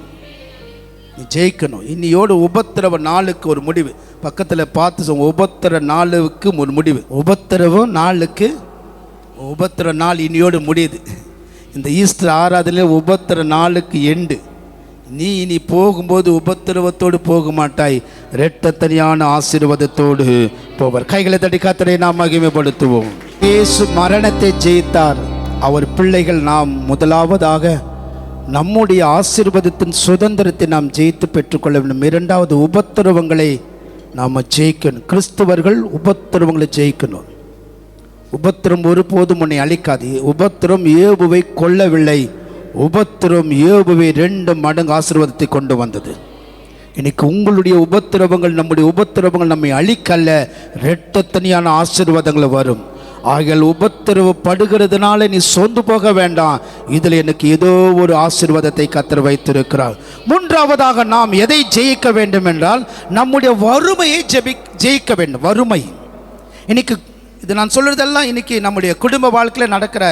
நீ ஜெயிக்கணும். இன்னியோடு உபத்திரவ நாளுக்கு ஒரு முடிவு. பக்கத்தில் பார்த்து உபத்திர நாளுக்கு ஒரு முடிவு. உபத்திரவம் நாளுக்கு, உபத்திர நாள் இனியோடு முடியுது. இந்த ஈஸ்டர் ஆராதனையில் உபத்திர நாளுக்கு எண்டு. நீ இனி போகும்போது உபத்திரவத்தோடு போக மாட்டாய், இரட்டத்தனியான ஆசீர்வாதத்தோடு போவார். கைகளை தட்டி கர்த்தரை நாம் மகிமைப்படுத்துவோம். இயேசு மரணத்தை ஜெயித்தார். அவர் பிள்ளைகள் நாம் முதலாவதாக நம்முடைய ஆசீர்வாதத்தின் சுதந்திரத்தை நாம் ஜெயித்து பெற்றுக்கொள்ள வேண்டும். இரண்டாவது, உபத்திரவங்களை நாம் ஜெயிக்கணும். கிறிஸ்தவர்கள் உபத்திரவங்களை ஜெயிக்கணும். உபத்திரம் ஒருபோதும் உன்னை அழிக்காது. உபத்திரம் யோபுவை கொல்லவில்லை. உபத்திரம் யோபுவை 2 மடங்கு ஆசீர்வாதத்தை கொண்டு வந்தது. இன்னைக்கு உங்களுடைய உபத்திரவங்கள், நம்முடைய உபத்திரவங்கள் நம்மை அழிக்கல்ல, இரட்டத்தனியான ஆசீர்வாதங்கள் வரும். ஆகியால் உபத்திரவப்படுகிறதுனால நீ சொந்து போக வேண்டாம். இதில் எனக்கு ஏதோ ஒரு ஆசீர்வாதத்தை கர்த்தர் வைத்திருக்கிறார். மூன்றாவதாக நாம் எதை ஜெயிக்க வேண்டும் என்றால் நம்முடைய வறுமையை ஜெயிக்க வேண்டும். வறுமை. இன்னைக்கு இது நான் சொல்றதெல்லாம் இன்னைக்கு நம்முடைய குடும்ப வாழ்க்கையில் நடக்கிற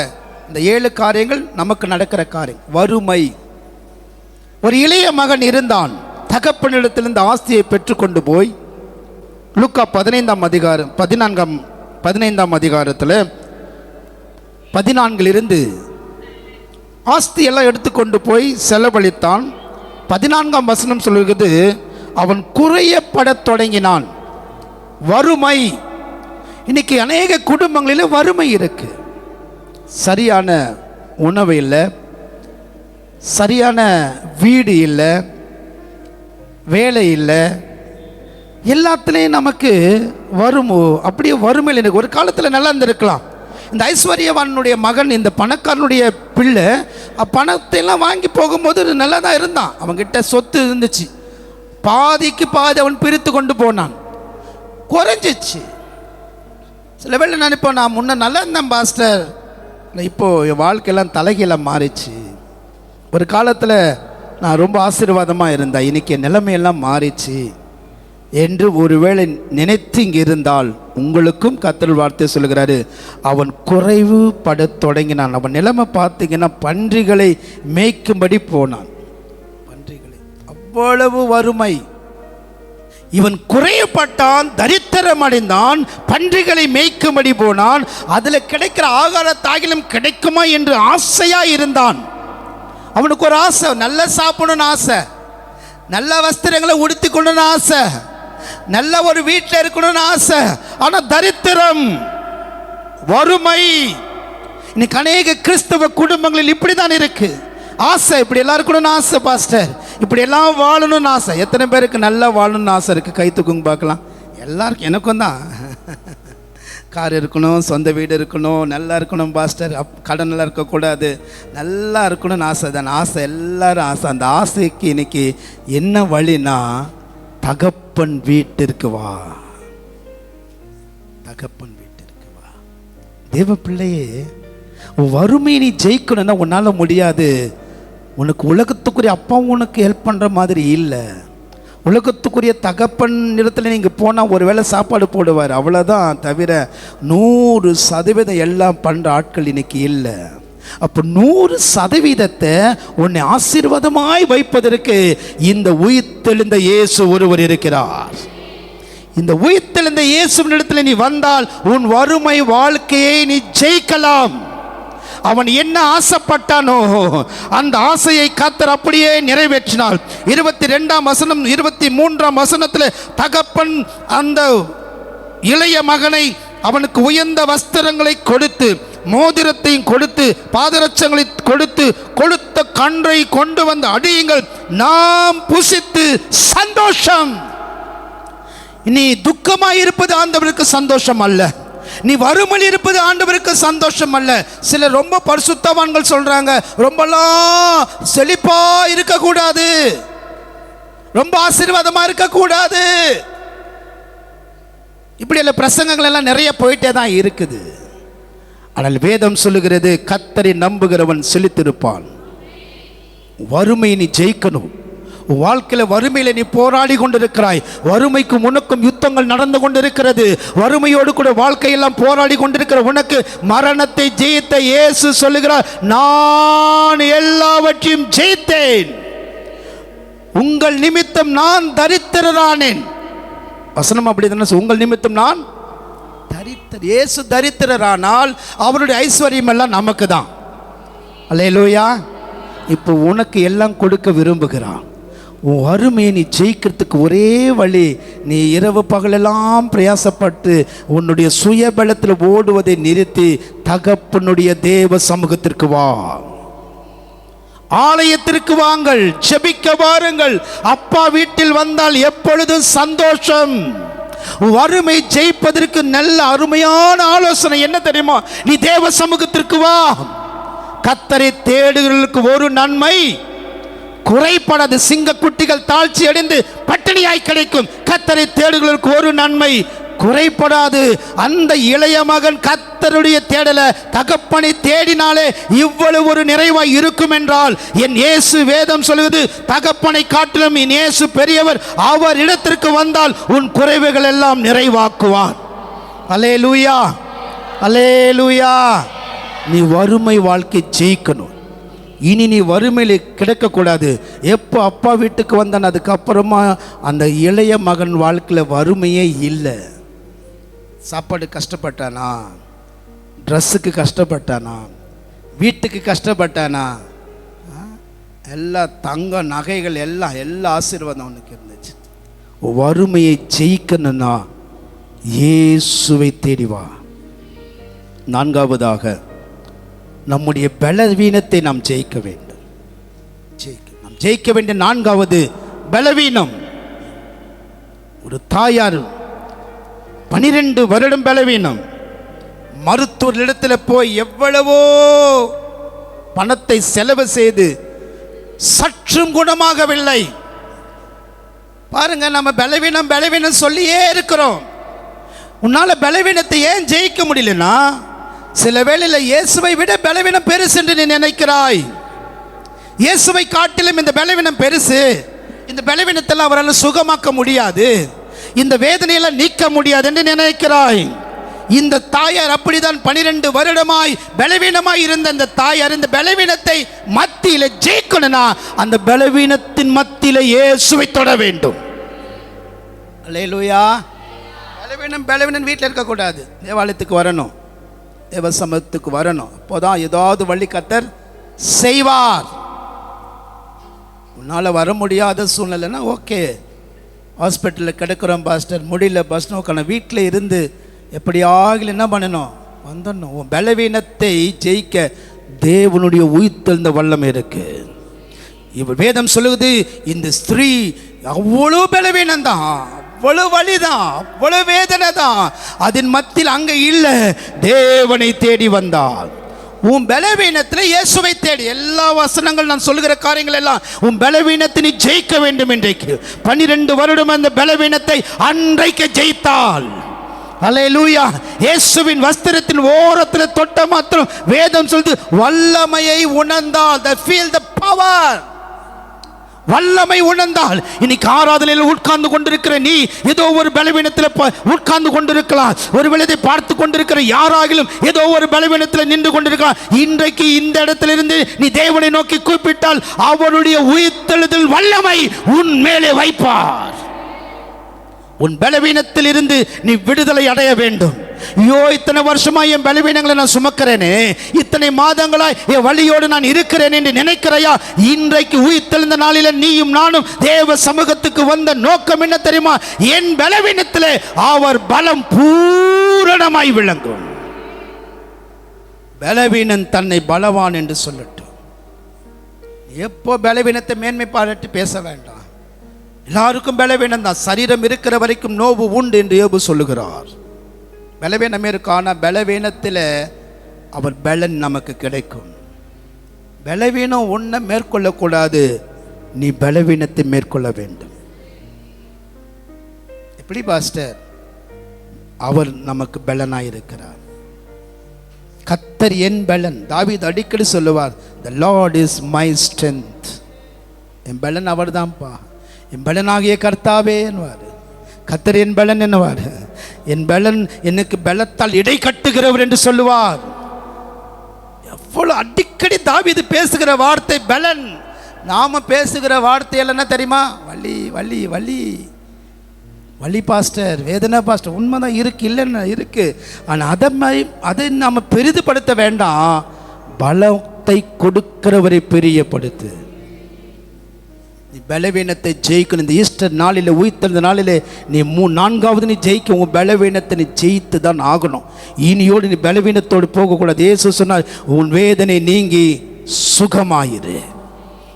இந்த 7 காரியங்கள் நமக்கு நடக்கிற காரியம். வறுமை. ஒரு இளைய மகன் இருந்தான். தகப்பனிடத்திலிருந்து ஆஸ்தியை பெற்றுக்கொண்டு போய் லூக்கா 15ஆம் அதிகாரத்தில் 14 ஆஸ்தி எல்லாம் எடுத்துக்கொண்டு போய் செலவழித்தான். 14ஆம் வசனம் சொல்லுகிறது, அவன் குறையப்படத் தொடங்கினான். வறுமை. இன்னைக்கு அநேக குடும்பங்களில் வறுமை இருக்கு. சரியான உணவு இல்லை, சரியான வீடு இல்லை, வேலை இல்லை, எல்லாத்துலேயும் நமக்கு அப்படியே வறுமையில் எனக்கு ஒரு காலத்தில் நல்லா இருந்திருக்கலாம். இந்த ஐஸ்வர்யவானுடைய மகன், இந்த பணக்காரனுடைய பிள்ளை, பணத்தை எல்லாம் வாங்கி போகும்போது நல்லா தான் இருந்தான். அவன்கிட்ட சொத்து இருந்துச்சு. பாதிக்கு பாதி அவன் பிரித்து கொண்டு போனான். குறைஞ்சிச்சு. சில வேளை நினைப்போம், நான் முன்ன நல்லா இருந்தேன் பாஸ்டர், இப்போது என் வாழ்க்கையெல்லாம் தலைகீழாக மாறிச்சு. ஒரு காலத்தில் நான் ரொம்ப ஆசீர்வாதமாக இருந்தேன், இன்றைக்கி என் நிலைமையெல்லாம் மாறிச்சு என்று ஒருவேளை நினைத்து இங்கே இருந்தால் உங்களுக்கும் கர்த்தர் வார்த்தை சொல்கிறாரு, அவன் குறைவு பட தொடங்கினான். அவன் நிலைமை பார்த்தீங்கன்னா பன்றிகளை மேய்க்கும்படி போனான். பன்றிகளை, அவ்வளவு வறுமை. இவன் குறையப்பட்டான், தரித்திரம் அடைந்தான், பன்றிகளை மேய்க்கும்படி போனான். அதில் கிடைக்கிற ஆகாரத்தாகிலும் கிடைக்குமா என்று ஆசையாக இருந்தான். அவனுக்கு ஒரு ஆசை, நல்லா சாப்பிடணும்னு ஆசை, நல்ல வஸ்திரங்களை உடுத்தி கொள்ளணும்னு ஆசை, நல்ல ஒரு வீட்டில் இருக்கணும்னு ஆசை. ஆனால் தரித்திரம், வறுமை. இன்னைக்கு அநேக கிறிஸ்தவ குடும்பங்களில் இப்படி தான் இருக்கு. ஆசை, இப்படி எல்லாம் இருக்கணும்னு ஆசை பாஸ்டர், இப்படி எல்லாம் வாழணும்னு ஆசை. எத்தனை பேருக்கு நல்லா வாழணும்னு ஆசை இருக்குது? கை தூக்குங்க பார்க்கலாம். எல்லாருக்கும், எனக்கும் தான். கார் இருக்கணும், சொந்த வீடு இருக்கணும், நல்லா இருக்கணும் பாஸ்டர், கடன் நல்லா இருக்கக்கூடாது, நல்லா இருக்கணும்னு ஆசை தான். ஆசை, எல்லாரும் ஆசை. அந்த ஆசைக்கு இன்னைக்கு என்ன வழினா, தகப்பன் வீட்டிற்கு வா, தகப்பன் வீட்டிற்கு வா. தேவ பிள்ளையே, வறுமையை நீ ஜெயிக்கணும்னா உன்னால் முடியாது. உனக்கு உலகத்துக்குரிய அப்பாவும் உனக்கு ஹெல்ப் பண்ணுற மாதிரி இல்லை. உலகத்துக்குரிய தகப்பன் இடத்துல நீங்கள் போனால் ஒரு வேளை சாப்பாடு போடுவார், அவ்வளோதான். தவிர 100% எல்லாம் பண்ணுற ஆட்கள் இன்னைக்கு இல்லை. அப்போ 100% உன்னை ஆசீர்வாதமாய் வைப்பதற்கு இந்த உயிர்த்தெழுந்த இயேசு ஒருவர் இருக்கிறார். இந்த உயிர்த்தெழுந்த இயேசுவினிடத்தில் நீ வந்தால் உன் வறுமை வாழ்க்கையை நீ ஜெயிக்கலாம். அவன் என்ன ஆசைப்பட்டானோ அந்த ஆசையை கர்த்தர் அப்படியே நிறைவேற்றினார். 22ஆம் வசனம் 23ஆம் வசனத்தில் தகப்பன் அந்த இளைய மகனை அவனுக்கு உயர்ந்த வஸ்திரங்களை கொடுத்து, மோதிரத்தையும் கொடுத்து, பாதரட்சங்களை கொடுத்து, கொழுத்த கன்றை கொண்டு வந்து அடியுங்கள், நாம் புசித்து சந்தோஷம். நீ துக்கமாய் இருப்பது ஆண்டவருக்கு சந்தோஷம் அல்ல. நீ வறுமையில் இருப்பது ஆண்டவருக்கு சந்தோஷம் அல்ல. சில ரொம்ப பரிசுத்தவான்கள் சொல்றாங்க, ரொம்பலாம் செழிப்பா இருக்கக்கூடாது, ரொம்ப ஆசீர்வாதமா இருக்கக்கூடாது. இப்படி எல்லாம் பிரசங்கங்கள் எல்லாம் நிறைய போயிட்டே தான் இருக்குது. ஆனால் வேதம் சொல்லுகிறது, கர்த்தரை நம்புகிறவன் செழித்திருப்பான். வறுமையை நீ ஜெயிக்கணும். வாழ்க்கையில் வறுமையில் நீ போராடி கொண்டிருக்கிறாய். வறுமைக்கும் உனக்கும் யுத்தங்கள் நடந்து கொண்டிருக்கிறது. வறுமையோடு கூட வாழ்க்கையெல்லாம் போராடி கொண்டிருக்கிற உனக்கு மரணத்தை ஜெயித்த இயேசு சொல்லுகிறார், நான் எல்லாவற்றையும் ஜெயித்தேன், உங்கள் நிமித்தம் நான் தரித்திரரானேன். வசனம் அப்படி தானே, உங்கள் நிமித்தம் நான் தரித்திர. இயேசு தரித்திரரானால் அவருடைய ஐஸ்வர்யம் எல்லாம் நமக்கு தான். அல்லேலூயா. இப்போ உனக்கு எல்லாம் கொடுக்க விரும்புகிறான். உன் வறுமையை நீ ஜெயிக்கிறதுக்கு ஒரே வழி, நீ இரவு பகலெல்லாம் பிரயாசப்பட்டு உன்னுடைய சுயபலத்தில் ஓடுவதை நிறுத்தி தகப்பனுடைய தேவ சமூகத்திற்கு வா, ஆலயத்திற்கு வாங்கள், ஜெபிக்க வாருங்கள். அப்பா வீட்டில் வந்தால் எப்பொழுதும் சந்தோஷம். வறுமை ஜெயிப்பதற்கு நல்ல அருமையான ஆலோசனை என்ன தெரியுமா? நீ தேவ சமூகத்திற்கு வா. கர்த்தரை தேடுகிறவர்களுக்கு ஒரு நன்மை குறைப்படாது. சிங்க குட்டிகள் தாழ்ச்சி அடைந்து பட்டினியாய் கிடைக்கும். கர்த்தரை தேடுகிறவர்களுக்கு ஒரு நன்மை குறைப்படாது. அந்த இளைய மகன் கர்த்தருடைய தேடல, தகப்பனை தேடினாலே இவ்வளவு ஒரு நிறைவாய் இருக்கும் என்றால், என் இயேசு வேதம் சொல்லுவது, தகப்பனை காட்டிலும் என் இயேசு பெரியவர். அவர் இடத்திற்கு வந்தால் உன் குறைவுகள் எல்லாம் நிறைவாக்குவார். அல்லேலூயா, அல்லேலூயா. நீ வறுமை வாழ்க்கை ஜெயிக்கணும். இனி நீ வறுமையில் கிடக்கக்கூடாது. எப்போ அப்பா வீட்டுக்கு வந்தான் அதுக்கப்புறமா அந்த இளைய மகன் வாழ்க்கையில் வறுமையே இல்லை. சாப்பாடு கஷ்டப்பட்டானா, ட்ரெஸ்ஸுக்கு கஷ்டப்பட்டானா, வீட்டுக்கு கஷ்டப்பட்டானா, எல்லா தங்க நகைகள் எல்லாம் எல்லா ஆசீர்வாதம் அவனுக்கு இருந்துச்சு. வறுமையை ஜெயிக்கணும்னா இயேசுவை தேடி வா. நான்காவதாக, நம்முடைய பலவீனத்தை நாம் ஜெயிக்க வேண்டும். நாம் ஜெயிக்க வேண்டிய நான்காவது பலவீனம். ஒரு தாயார் 12 வருடம் பலவீனம், மருத்துவரிடத்தில் போய் எவ்வளவோ பணத்தை செலவு செய்து சற்றும் குணமாகவில்லை. பாருங்க, நம்ம பலவீனம் பலவீனம் சொல்லியே இருக்கிறோம். உன்னால பலவீனத்தை ஏன் ஜெயிக்க முடியலன்னா, சில வேளையில் இயேசுவை விட பலவீனம் பெருசு என்று நீ நினைக்கிறாய். இயேசுவை காட்டிலும் இந்த பலவீனம் பெருசு. இந்த பலவீனத்தெல்லாம் அவரால் சுகமாக்க முடியாது, இந்த வேதனையெல்லாம் நீக்க முடியாது என்று நினைக்கிறாய். இந்த தாயார் அப்படிதான் 12 வருடமாய் பலவீனமாய் இருந்த இந்த தாயார் இந்த பலவீனத்தை மத்தியில் ஜெயிக்கணும்னா அந்த பலவீனத்தின் மத்தியில் இயேசுவை தொட வேண்டும். அல்லேலூயா. பலவீனம் வீட்டில் இருக்கக்கூடாது, தேவாலயத்துக்கு வரணும், தேவ சமூகத்துக்கு வரணும். அப்போதான் ஏதாவது வழி கர்த்தர் செய்வார். உன்னால் வர முடியாத சூழ்நிலைன்னா ஓகே, ஹாஸ்பிட்டலில் கிடக்கிறோம் பாஸ்டர், முடியல பஸ் நோக்கான, வீட்டில் இருந்து எப்படியாகல என்ன பண்ணணும், வந்துடணும். உன் பலவீனத்தை ஜெயிக்க தேவனுடைய உயிர்த்தெழுந்த வல்லமை இருக்கு. இவர் வேதம் சொல்லுவது இந்த ஸ்திரீ அவ்வளோ பலவீனம்தான், அவ்வளவு வலிதான், அவ்வளவு வேதனை தான், அதன் மத்தியில் அங்கே இல்லை, தேவனை தேடி வந்தாள். உன் பலவீனத்தில் இயேசுவை தேடி. எல்லா வசனங்கள் நான் சொல்லுகிற காரியங்கள் எல்லாம் உன் பலவீனத்தை நீ ஜெயிக்க வேண்டும். இன்றைக்கு 12 வருடம் அந்த பலவீனத்தை அன்றைக்கு ஜெயித்தாள். அல்லேலூயா. இயேசுவின் வஸ்திரத்தின் ஓரத்தில் தொட்ட மாத்திரம் வேதம் சொல்லுது வல்லமையை உணர்ந்தால், the feel the power, வல்லமை உணர்ந்தால். இன்னைக்கு ஆராதனையில் உட்கார்ந்து கொண்டிருக்கிற நீ ஏதோ ஒரு பலவீனத்தில் உட்கார்ந்து கொண்டிருக்கலாம். ஒருவேளை இதை பார்த்து கொண்டிருக்கிற யாராகிலும் ஏதோ ஒரு பலவீனத்தில் நின்று கொண்டிருக்கலாம். இன்றைக்கு இந்த இடத்திலிருந்து நீ தேவனை நோக்கி கூப்பிட்டால் அவருடைய உயிர்த்தெழுதல் வல்லமை உன் மேலே வைப்பார். உன் பலவீனத்தில் இருந்து நீ விடுதலை அடைய வேண்டும். ஐயோ, இத்தனை வருஷமா என் பலவீனங்களை நான் சுமக்கிறேனே, இத்தனை மாதங்களாய் என் வழியோடு நான் இருக்கிறேன் என்று நினைக்கிறையா? இன்றைக்கு உயிர்த்தெழுந்த நாளில் நீயும் நானும் தேவ சமூகத்துக்கு வந்த நோக்கம் என்ன தெரியுமா? என் பலவீனத்திலே அவர் பலம் பூரணமாய் விளங்கும். பலவீனன் தன்னை பலவான் என்று சொல்லட்டும். எப்போ பலவீனத்தை மேன்மை பாராட்டி பேச வேண்டாம். எல்லாருக்கும் பலவீனம் தான். சரீரம் இருக்கிற வரைக்கும் நோவு உண்டு என்று யோபு சொல்லுகிறார். பலவீனமே இருக்கும், ஆனால் பலவீனத்தில் அவர் பலன் நமக்கு கிடைக்கும். பலவீனம் ஒன்றை மேற்கொள்ளக்கூடாது, நீ பலவீனத்தை மேற்கொள்ள வேண்டும். எப்படி பாஸ்டர்? அவர் நமக்கு பலனாயிருக்கிறார். கர்த்தர் என் பலன். தாவீது அடிக்கடி சொல்லுவார், the Lord is my strength. என் பலன் அவர் தான்ப்பா, என் பலனாகிய கர்த்தாவே என்னவார். கர்த்தர் என் பலன் என்னவார்? என் பலன் எனக்கு பலத்தால் இடை கட்டுகிறவர் என்று சொல்லுவார். எவ்வளவு அடிக்கடி தாவீது பேசுகிற வார்த்தை பலன். நாம பேசுகிற வார்த்தையில் என்ன தெரியுமா? வலி வலி வலி வலி பாஸ்டர், வேதனை பாஸ்டர். உண்மைதான் இருக்கு, இல்லைன்னு இருக்கு. ஆனால் அதை நாம் பெரிதுபடுத்த வேண்டாம். பலத்தை கொடுக்கிறவரை பெரியப்படுத்து. நீ பலவீனத்தை ஜெயிக்கணும். இந்த ஈஸ்டர் நாளில், உயிர்த்தெழுந்த நாளில் நீ 4வது நீ ஜெயிக்க. உன் பலவீனத்தை நீ ஜெயித்து தான் ஆகணும். இனியோடு நீ பலவீனத்தோடு போகக்கூடாது. இயேசு சொன்னார், உன் வேதனை நீங்கி சுகமாயிரு.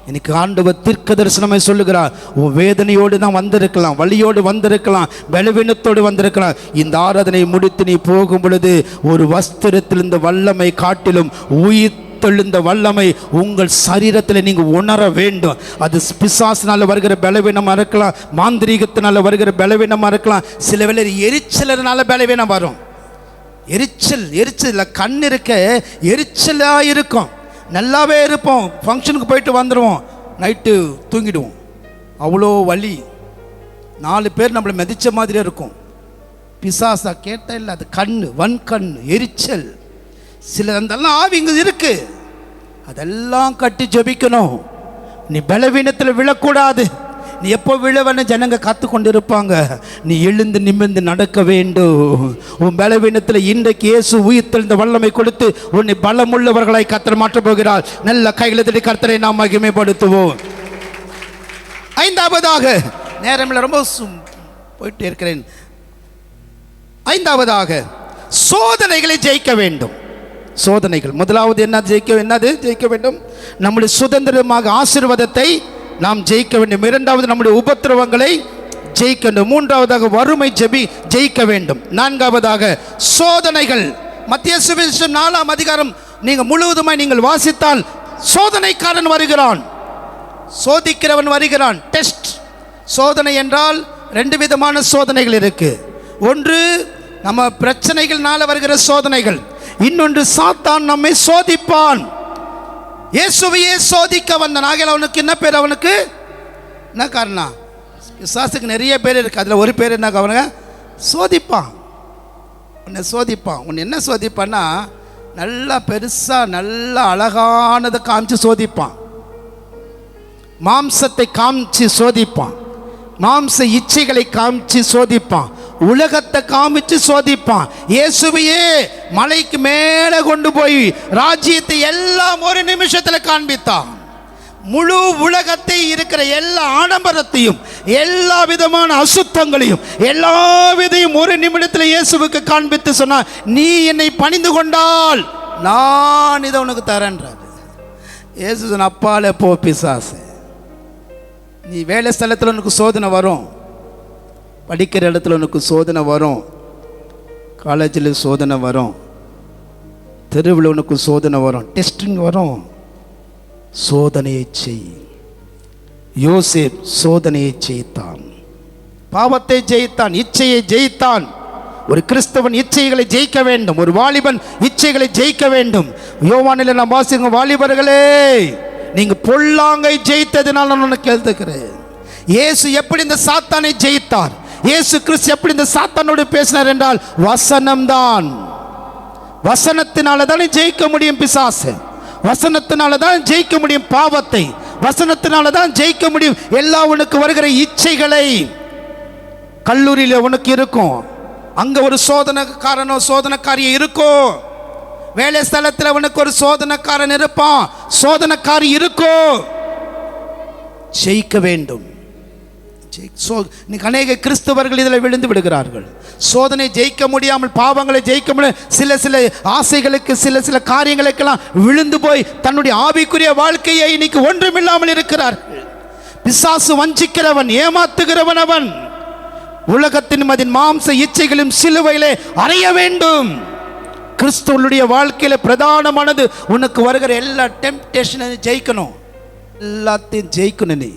இன்னைக்கு ஆண்டவர் தீர்க்க தரிசனமாய் சொல்லுகிறார், உன் வேதனையோடு தான் வந்திருக்கலாம், வலியோடு வந்திருக்கலாம், பலவீனத்தோடு வந்திருக்கலாம். இந்த ஆராதனை முடித்து நீ போகும் பொழுது ஒரு வஸ்திரத்தில் இந்த வல்லமை காட்டிலும் உயிர் தெழுந்த வல்லமை உங்கள் சரீரத்தில் நீங்கள் உணர வேண்டும். அது பிசாசினால் வருகிற பலவீனமாக இருக்கலாம், மாந்திரீகத்தினால் வருகிற பலவீனமாக இருக்கலாம், சில வேளை எரிச்சலனால பலவீனம் வரும். எரிச்சல் கண் இருக்க எரிச்சலாக இருக்கும். நல்லாவே இருப்போம், ஃபங்க்ஷனுக்கு போயிட்டு வந்துடுவோம், நைட்டு தூங்கிடுவோம், அவ்வளோ வலி. 4 பேர் நம்மளை மிதித்த மாதிரியே இருக்கும். பிசாசா கேட்டால் இல்லை, அது வன்கண் எரிச்சல். சில அதெல்லாம் ஆவி இங்கே இருக்கு, அதெல்லாம் கட்டி ஜெபிக்கணும். நீ பலவீனத்தில் விழக்கூடாது. நீ எப்போ விழவன்னு ஜனங்க காத்து கொண்டு இருப்பாங்க. நீ எழுந்து நிமிர்ந்து நடக்க வேண்டும். உன் பலவீனத்தில் இன்றைக்கு இயேசு உயிர்த்தெழுந்த வல்லமை கொடுத்து உன்னை பலமுள்ளவர்களாய் கர்த்தர் மாற்றப் போகிறார். நல்ல கைகளை தட்டி கர்த்தரை நாம் மகிமைப்படுத்துவோம். 5வதாக, நேரமில்லை, ரொம்ப போயிட்டு இருக்கிறேன். 5வதாக, சோதனைகளை ஜெயிக்க வேண்டும். சோதனைகள் முதலாவது என்னது ஜெயிக்க வேண்டும்? நம்முடைய சுதந்திரமாக ஆசீர்வாதத்தை நாம் ஜெயிக்க வேண்டும். 2வது நம்முடைய உபத்திரவங்களை ஜெயிக்க வேண்டும். 3வதாக வறுமை ஜெயிக்க வேண்டும். 4வதாக சோதனைகள். மத்திய சுவிசேஷம் 4ஆம் அதிகாரம் நீங்கள் முழுவதுமாய் நீங்கள் வாசித்தால் சோதனைக்காரன் வருகிறான், சோதிக்கிறவன் வருகிறான். டெஸ்ட். சோதனை என்றால் 2 விதமான சோதனைகள் இருக்கு. ஒன்று நம்ம பிரச்சனைகள்னால வருகிற சோதனைகள், இன்னொன்று சாத்தான் நம்மை சோதிப்பான். இயேசுவையே சோதிக்க வந்தான். ஆகையால் அவனுக்கு என்ன பேர்? அவனுக்கு என்ன காரணம்? பிசாசுக்கு நிறைய பேர் இருக்கு. அதில் ஒரு பேர் என்ன? அவனுங்க சோதிப்பான். உன்னை சோதிப்பான். உன்னை என்ன சோதிப்பான்னா, நல்லா பெருசாக நல்லா அழகானதை காமிச்சு சோதிப்பான். மாம்சத்தை காமிச்சு சோதிப்பான். மாம்ச இச்சைகளை காமிச்சு சோதிப்பான். உலகத்தை காமிச்சு சோதிப்பான். இயேசுவையே மலைக்கு மேலே கொண்டு போய் ராஜ்யத்தை எல்லாம் ஒரு நிமிஷத்தில் காண்பித்தான். முழு உலகத்தை இருக்கிற எல்லா ஆடம்பரத்தையும் எல்லா விதமான அசுத்தங்களையும் எல்லா விதையும் ஒரு நிமிடத்தில் இயேசுவுக்கு காண்பித்து சொன்னார், நீ என்னை பணிந்து கொண்டால் நான் இதை உனக்கு தரேன்றார். இயேசு சொன்ன, அப்பாலே போ பிசாசு. நீ வேலை ஸ்தலத்தில் உனக்கு சோதனை வரும், படிக்கிற இடத்துல உனக்கு சோதனை வரும், காலேஜில் சோதனை வரும், தெருவில் உனக்கு சோதனை வரும், டெஸ்டிங் வரும். சோதனையை செய். யோசேப் சோதனையை ஜெயித்தான், பாவத்தை ஜெயித்தான், இச்சையை ஜெயித்தான். ஒரு கிறிஸ்தவன் இச்சைகளை ஜெயிக்க வேண்டும். ஒரு வாலிபன் இச்சைகளை ஜெயிக்க வேண்டும். யோவானில் நான் வாசிங்க, வாலிபர்களே நீங்க பொல்லாங்கை ஜெயித்ததுனால நான் உனக்கு எழுதுகிறேன். இயேசு எப்படி இந்த சாத்தானை ஜெயித்தார்? இயேசு கிறிஸ்து எப்படி இந்த சாத்தானோடு பேசினார் என்றால், வசனம்தான். வசனத்தினால தானே ஜெயிக்க முடியும் பிசாசு. வசனத்தினால தான் ஜெயிக்க முடியும் பாவத்தை. வசனத்தினால தான் ஜெயிக்க முடியும் எல்லா உனக்கு வருகிற இச்சைகளை. கல்லூரியில் உனக்கு இருக்கும், அங்க ஒரு சோதனைக்காரனோ சோதனைக்காரியை இருக்கும். வேலை ஸ்தலத்தில் உனக்கு ஒரு சோதனைக்காரன் இருப்பான், சோதனைக்காரி இருக்கும். ஜெயிக்க வேண்டும். அநேக கிறிஸ்தவர்கள் இதில் விழுந்து விடுகிறார்கள். சோதனை ஜெயிக்க முடியாமல், பாவங்களை ஜெயிக்க முடியாது, சில ஆசைகளுக்கு சில காரியங்களுக்கெல்லாம் விழுந்து போய் தன்னுடைய ஆவிக்குரிய வாழ்க்கையை இன்னைக்கு ஒன்றுமில்லாமல் இருக்கிறார்கள். பிசாசு வஞ்சிக்கிறவன், ஏமாத்துகிறவன் அவன். உலகத்தின் மதின் மாம்ச இச்சைகளும் சிலுவையிலே அறைய வேண்டும். கிறிஸ்துவனுடைய வாழ்க்கையில பிரதானமானது உனக்கு வருகிற எல்லா டெம்ப்டேஷனையும் ஜெயிக்கணும். எல்லாத்தையும் ஜெயிக்கணும். நீ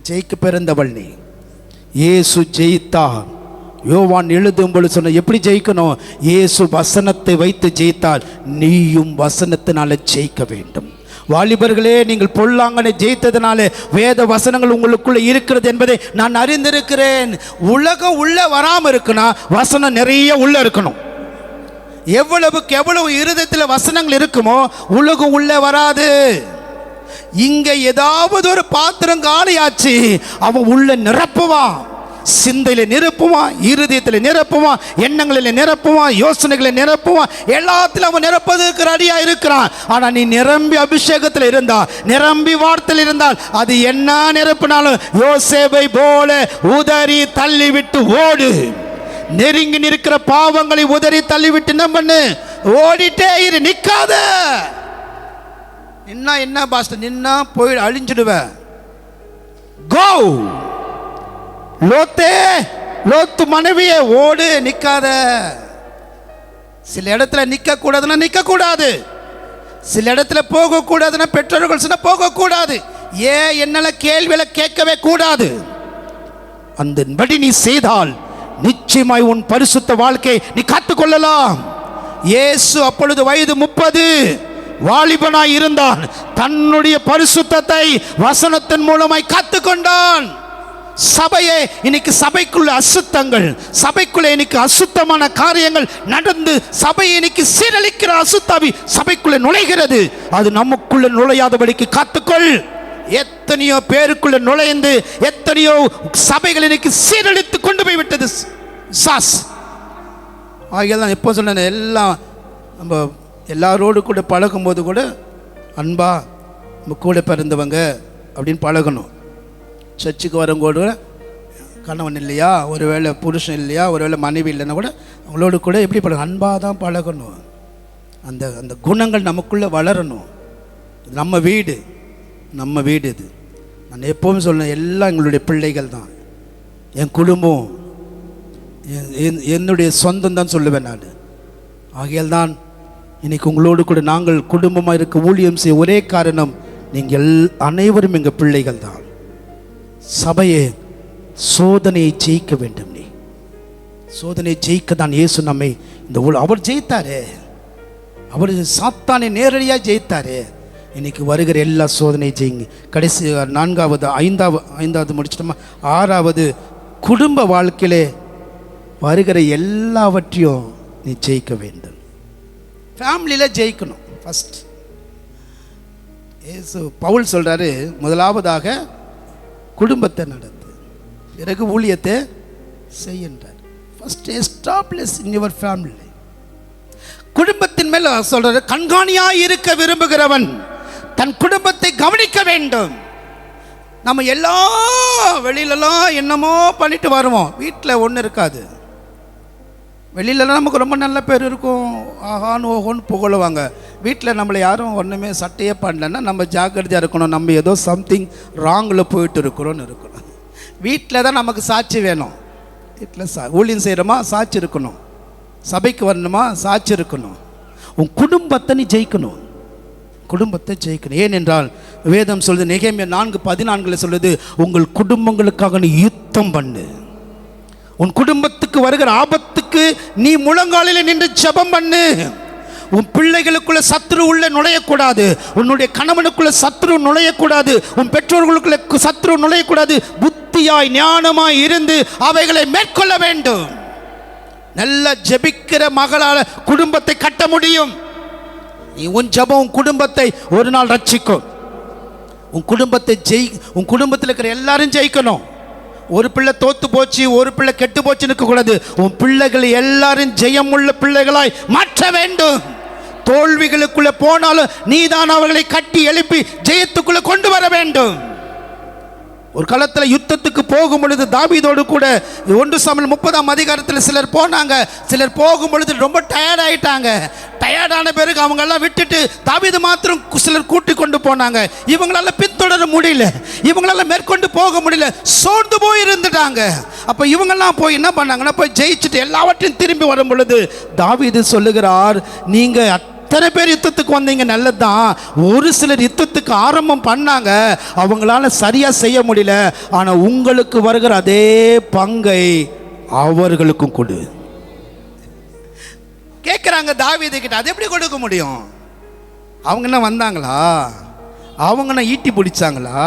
ஜெயிக்க பிறந்தவள் நீ. இயேசு ஜெயித்தார். யோவான் எழுதும் பொழுது சொன்ன, எப்படி ஜெயிக்கணும்? இயேசு வசனத்தை வைத்து ஜெயித்தார். நீயும் வசனத்தினால ஜெயிக்க வேண்டும். வாலிபர்களே, நீங்கள் பொல்லாங்கனை ஜெயித்ததினாலே வேத வசனங்கள் உங்களுக்குள்ள இருக்கிறது என்பதை நான் அறிந்திருக்கிறேன். உலகம் உள்ள வராமல் இருக்குன்னா வசனம் நிறைய உள்ள இருக்கணும். எவ்வளவுக்கு எவ்வளவு இருதயத்தில் வசனங்கள் இருக்குமோ உலகம் உள்ள வராது. இங்க ஏதாவது ஒரு பாத்திரம் காலியாச்சு, அவன் உள்ள நிரப்புவான். சிந்தையில நிரப்புவான், இருதயத்தில் நிரப்புவான், எண்ணங்களில் நிரப்புவான், யோசனைகளை நிரப்புவான். எல்லாத்திலும் அவன் நிரப்பதற்கு ரெடியா இருக்கிறான். ஆனா நீ நிரம்பி அபிஷேகத்தில் இருந்தா, நிரம்பி வார்த்தையில் இருந்தால், அது என்ன நிரப்பினாலும் யோசேப்பை போல உதறி தள்ளிவிட்டு ஓடு. நெருங்கி நிற்கிற பாவங்களை உதறி தள்ளிவிட்டு என்ன பண்ணு? ஓடிட்டே இரு, நிக்காத. நின்னா என்ன பாஸ்டர்? நின்னா போய் அழிஞ்சிடுவ. கோ. லோத்து மனைவியே, ஓடு, நிக்காத. சில இடத்துல நிக்க கூடாதுன்னா நிக்க கூடாது. சில இடத்துல போக கூடாதுன்னா பெற்றோர்கள் சொன்னா போக கூடாது. ஏன் என்னால கேள்வியில கேட்கவே கூடாது. அந்தபடி நீ செய்தால் நிச்சயமாய் உன் பரிசுத்த வாழ்க்கையை நீ காத்துக்கொள்ளலாம். இயேசு அப்பொழுது வயது 30 வாலிபனாய் இருந்தான். தன்னுடைய பரிசுத்தத்தை வசனத்தின் மூலமாய் காத்துக்கொண்டான். சபையே, இன்னைக்கு சபைக்குள்ள அசுத்தங்கள், சபைக்குள்ள இன்னைக்கு அசுத்தமான காரியங்கள் நடந்து சபையை இன்னைக்கு சீரழிக்கிற அசுத்தாவி சபைக்குள்ள நுழைகிறது. அது நமக்குள்ள நுழையாதபடிக்கு காத்துக்கொள். எத்தனையோ பேருக்குள்ள நுழைந்து எத்தனையோ சபைகள் இன்னைக்கு சீரழித்து கொண்டு போய் விட்டது சாஸ். ஆகியதான் எப்போ சொன்ன, எல்லாம் நம்ம எல்லாரோடு கூட பழகும்போது கூட அன்பா நம்ம கூட பிறந்தவங்க அப்படின்னு பழகணும். சர்ச்சுக்கு வரவங்களோட கணவன் இல்லையா, ஒருவேளை புருஷன் இல்லையா, ஒருவேளை மனைவி இல்லைன்னா கூட அவங்களோடு கூட எப்படி பழகணும்? அன்பாக தான் பழகணும். அந்த அந்த குணங்கள் நமக்குள்ளே வளரணும். நம்ம வீடு இது. நான் எப்போவும் சொல்லுவேன், எல்லாம் எங்களுடைய பிள்ளைகள் தான், என் குடும்பம், என்னுடைய சொந்தம் தான் சொல்லுவேன் நான். ஆகையால் தான் இன்னைக்கு உங்களோடு கூட நாங்கள் குடும்பமாக இருக்க ஊழியம் செய்ய ஒரே காரணம், நீங்கள் அனைவரும் எங்கள் பிள்ளைகள் தான். சபையை சோதனையை ஜெயிக்க வேண்டும். நீ சோதனையை ஜெயிக்க தான் இயேசு நம்மை இந்த அவர் ஜெயித்தாரே. அவர் சாத்தானை நேரடியாக ஜெயித்தாரு. இன்னைக்கு வருகிற எல்லா சோதனை ஜெயிங்க. கடைசி ஐந்தாவது முடிச்சிட்டோமா? 6வது, குடும்ப வாழ்க்கையிலே வருகிற எல்லாவற்றையும் நீ ஜெயிக்க வேண்டும். ஃபேமிலியில் ஜெயிக்கணும் ஃபஸ்ட். பவுல் சொல்கிறாரு, முதலாவதாக குடும்பத்தை நடத்து, பிறகு ஊழியத்தை செய்கின்றார். First establish in your family. குடும்பத்தின் மேல் சொல்றாரு, கண்காணியாய் இருக்க விரும்புகிறவன் தன் குடும்பத்தை கவனிக்க வேண்டும். நம்ம எல்லா வெளியிலலாம் என்னமோ பண்ணிட்டு வருவோம், வீட்டில் ஒன்றும் இருக்காது. வெளியிலலாம் நமக்கு ரொம்ப நல்ல பேர் இருக்கும், ஆஹான்னு ஓஹோன்னு புகழுவாங்க. வீட்டில் நம்மளை யாரும் ஒன்றுமே சட்டையே பண்ணலன்னா நம்ம ஜாக்கிரதையாக இருக்கணும். நம்ம ஏதோ சம்திங் ராங்கில் போயிட்டு இருக்கிறோன்னு இருக்கணும். வீட்டில் தான் நமக்கு சாட்சி வேணும். வீட்டில் ஊழியம் செய்கிறோமா, சாட்சி இருக்கணும். சபைக்கு வரணுமா, சாட்சி இருக்கணும். உன் குடும்பத்தை நீ ஜெயிக்கணும், குடும்பத்தை ஜெயிக்கணும். ஏனென்றால் வேதம் சொல்லுது, நெகேமியா 4:14 சொல்லுது, உங்கள் குடும்பங்களுக்காக நீ யுத்தம் பண்ணு. உன் குடும்பத்துக்கு வருகிற ஆபத்துக்கு நீ முழங்காலில் நின்று ஜெபம் பண்ணு. உன் பிள்ளைகளுக்குள்ள சத்துரு உள்ள நுழையக்கூடாது. உன்னுடைய கணவனுக்குள்ள சத்துரு நுழையக்கூடாது. உன் பெற்றோர்களுக்குள்ள சத்துரு நுழையக்கூடாது. புத்தியாய் ஞானமாய் இருந்து அவைகளை மேற்கொள்ள வேண்டும். நல்ல ஜெபிக்கிற மகளால் குடும்பத்தை கட்ட முடியும். நீ உன் ஜெபம் உன் குடும்பத்தை ஒரு நாள் ரட்சிக்கும். உன் குடும்பத்தில் இருக்கிற எல்லாரும் ஜெயிக்கணும். ஒரு பிள்ளை தோத்து போச்சு, ஒரு பிள்ளை கெட்டு போச்சு இருக்கக்கூடாது. உன் பிள்ளைகள் எல்லாரும் ஜெயம் உள்ள பிள்ளைகளாய் மாற்ற வேண்டும். தோல்விகளுக்குள்ள போனாலும் நீதான் அவர்களை கட்டி எழுப்பி ஜெயத்துக்குள்ள கொண்டு வர வேண்டும். ஒரு காலத்தில் யுத்தத்துக்கு போகும் பொழுது தாவீதோடு கூட 1 சாமுவேல் 30 சிலர் போனாங்க. சிலர் போகும் பொழுது ரொம்ப டயர்ட் ஆயிட்டாங்க. டயர்டான பிறகு அவங்கெல்லாம் விட்டுட்டு தாவீது மாத்திரம் சிலர் கூட்டி கொண்டு போனாங்க. இவங்களால பின்தொடர முடியல, இவங்களால மேற்கொண்டு போக முடியல, சோர்ந்து போய் இருந்துட்டாங்க. அப்போ இவங்கெல்லாம் போய் என்ன பண்ணாங்கன்னா, போய் ஜெயிச்சுட்டு எல்லாவற்றையும் திரும்பி வரும் பொழுது தாவீது சொல்லுகிறார், நீங்க அத்தனை பேர் யுத்தத்துக்கு வந்தீங்க, நல்லதுதான். ஒரு சிலர் யுத்தத்துக்கு ஆரம்பம் பண்ணாங்க, அவங்களால சரியா செய்ய முடியல. ஆனா உங்களுக்கு வருகிற அதே பங்கை அவர்களுக்கும் கொடு கேட்குறாங்க தாவீது கிட்ட. அது எப்படி கொடுக்க முடியும்? அவங்க என்ன வந்தாங்களா? அவங்க என்ன ஈட்டி பிடிச்சாங்களா?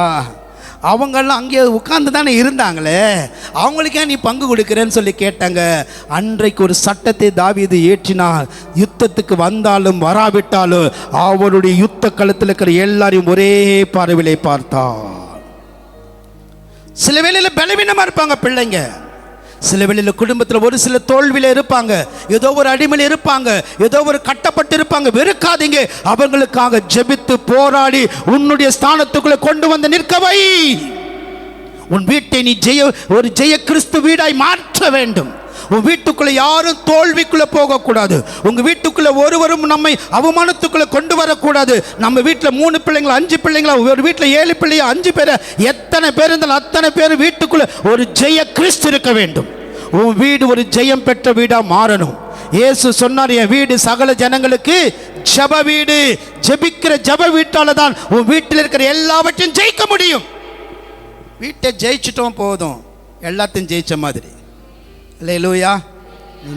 அவங்கெல்லாம் அங்கே உட்கார்ந்து தானே இருந்தாங்களே, அவங்களுக்கே நீ பங்கு கொடுக்குறேன்னு சொல்லி கேட்டாங்க. அன்றைக்கு ஒரு சட்டத்தை தாவீது ஏற்றினார். யுத்தத்துக்கு வந்தாலும் வராவிட்டாலும் அவருடைய யுத்த களத்தில் இருக்கிற எல்லாரையும் ஒரே பார்வையிலே பார்த்தார். சில வேளையில் பலவீனமாக இருப்பாங்க பிள்ளைங்க, சில வேளையில் குடும்பத்தில் ஒரு சில தோல்வியில் இருப்பாங்க, ஏதோ ஒரு அடிமையில் இருப்பாங்க, ஏதோ ஒரு கட்டப்பட்டு இருப்பாங்க. வெறுக்காதீங்க, அவர்களுக்காக ஜெபித்து போராடி உன்னுடைய ஸ்தானத்துக்குள்ளே கொண்டு வந்து நிற்கவை. உன் வீட்டை நீ ஜெய கிறிஸ்து வீடாய் மாற்ற வேண்டும். உன் வீட்டுக்குள்ள யாரும் தோல்விக்குள்ள போகக்கூடாது. உங்க வீட்டுக்குள்ள ஒருவரும் நம்மை அவமானத்துக்குள்ள கொண்டு வரக்கூடாது. நம்ம வீட்டில் 3 பிள்ளைங்களா 5 பிள்ளைங்களா, ஒரு வீட்டில் 7 பிள்ளையா 5 பேர், எத்தனை பேர் இருந்தாலும் அத்தனை பேர் வீட்டுக்குள்ள ஒரு ஜெய கிறிஸ்து இருக்க வேண்டும். உன் வீடு ஒரு ஜெயம் பெற்ற வீடா மாறணும். இயேசு சொன்னார், என் வீடு சகல ஜனங்களுக்கு ஜெப வீடு. ஜெபிக்கிற ஜெப வீட்டால தான் உன் வீட்டில் இருக்கிற எல்லாவற்றையும் ஜெயிக்க முடியும். வீட்டை ஜெயிச்சிட்டோம் போதும், எல்லாத்தையும் ஜெயிச்ச மாதிரி. அல்லேலூயா.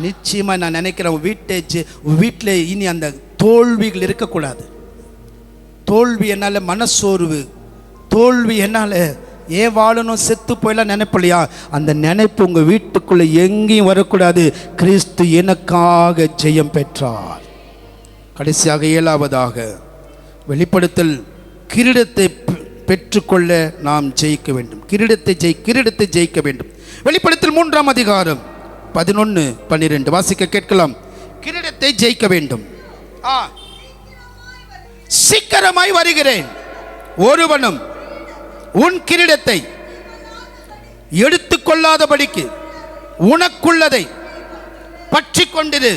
நிச்சயமாக நான் நினைக்கிறேன், உன் வீட்டில் இனி அந்த தோல்விகள் இருக்கக்கூடாது. தோல்வி என்னால் மனசோர்வு, தோல்வி என்னால் ஏன் வாழணும் செத்து போயெல்லாம் நினைப்பில்லையா, அந்த நினைப்பு உங்கள் வீட்டுக்குள்ளே எங்கேயும் வரக்கூடாது. கிறிஸ்து எனக்காக ஜெயம் பெற்றார். கடைசியாக 7வதாக வெளிப்படுத்தல், கிரீடத்தை பெற்றுக்கொள்ள நாம் ஜெயிக்க வேண்டும். கிரீடத்தை ஜெயிக்க வேண்டும். வெளிப்படுத்தல் 3ஆம் அதிகாரம் 11-12 வாசிக்க கேட்கலாம். கிரீடத்தை ஜெயிக்க வேண்டும். சீக்கிரமாய் வருகிறேன், ஒருவனும் உன் கிரீடத்தை எடுத்துக்கொள்ளாதபடிக்கு உனக்குள்ளதை பற்றி கொண்டிரு.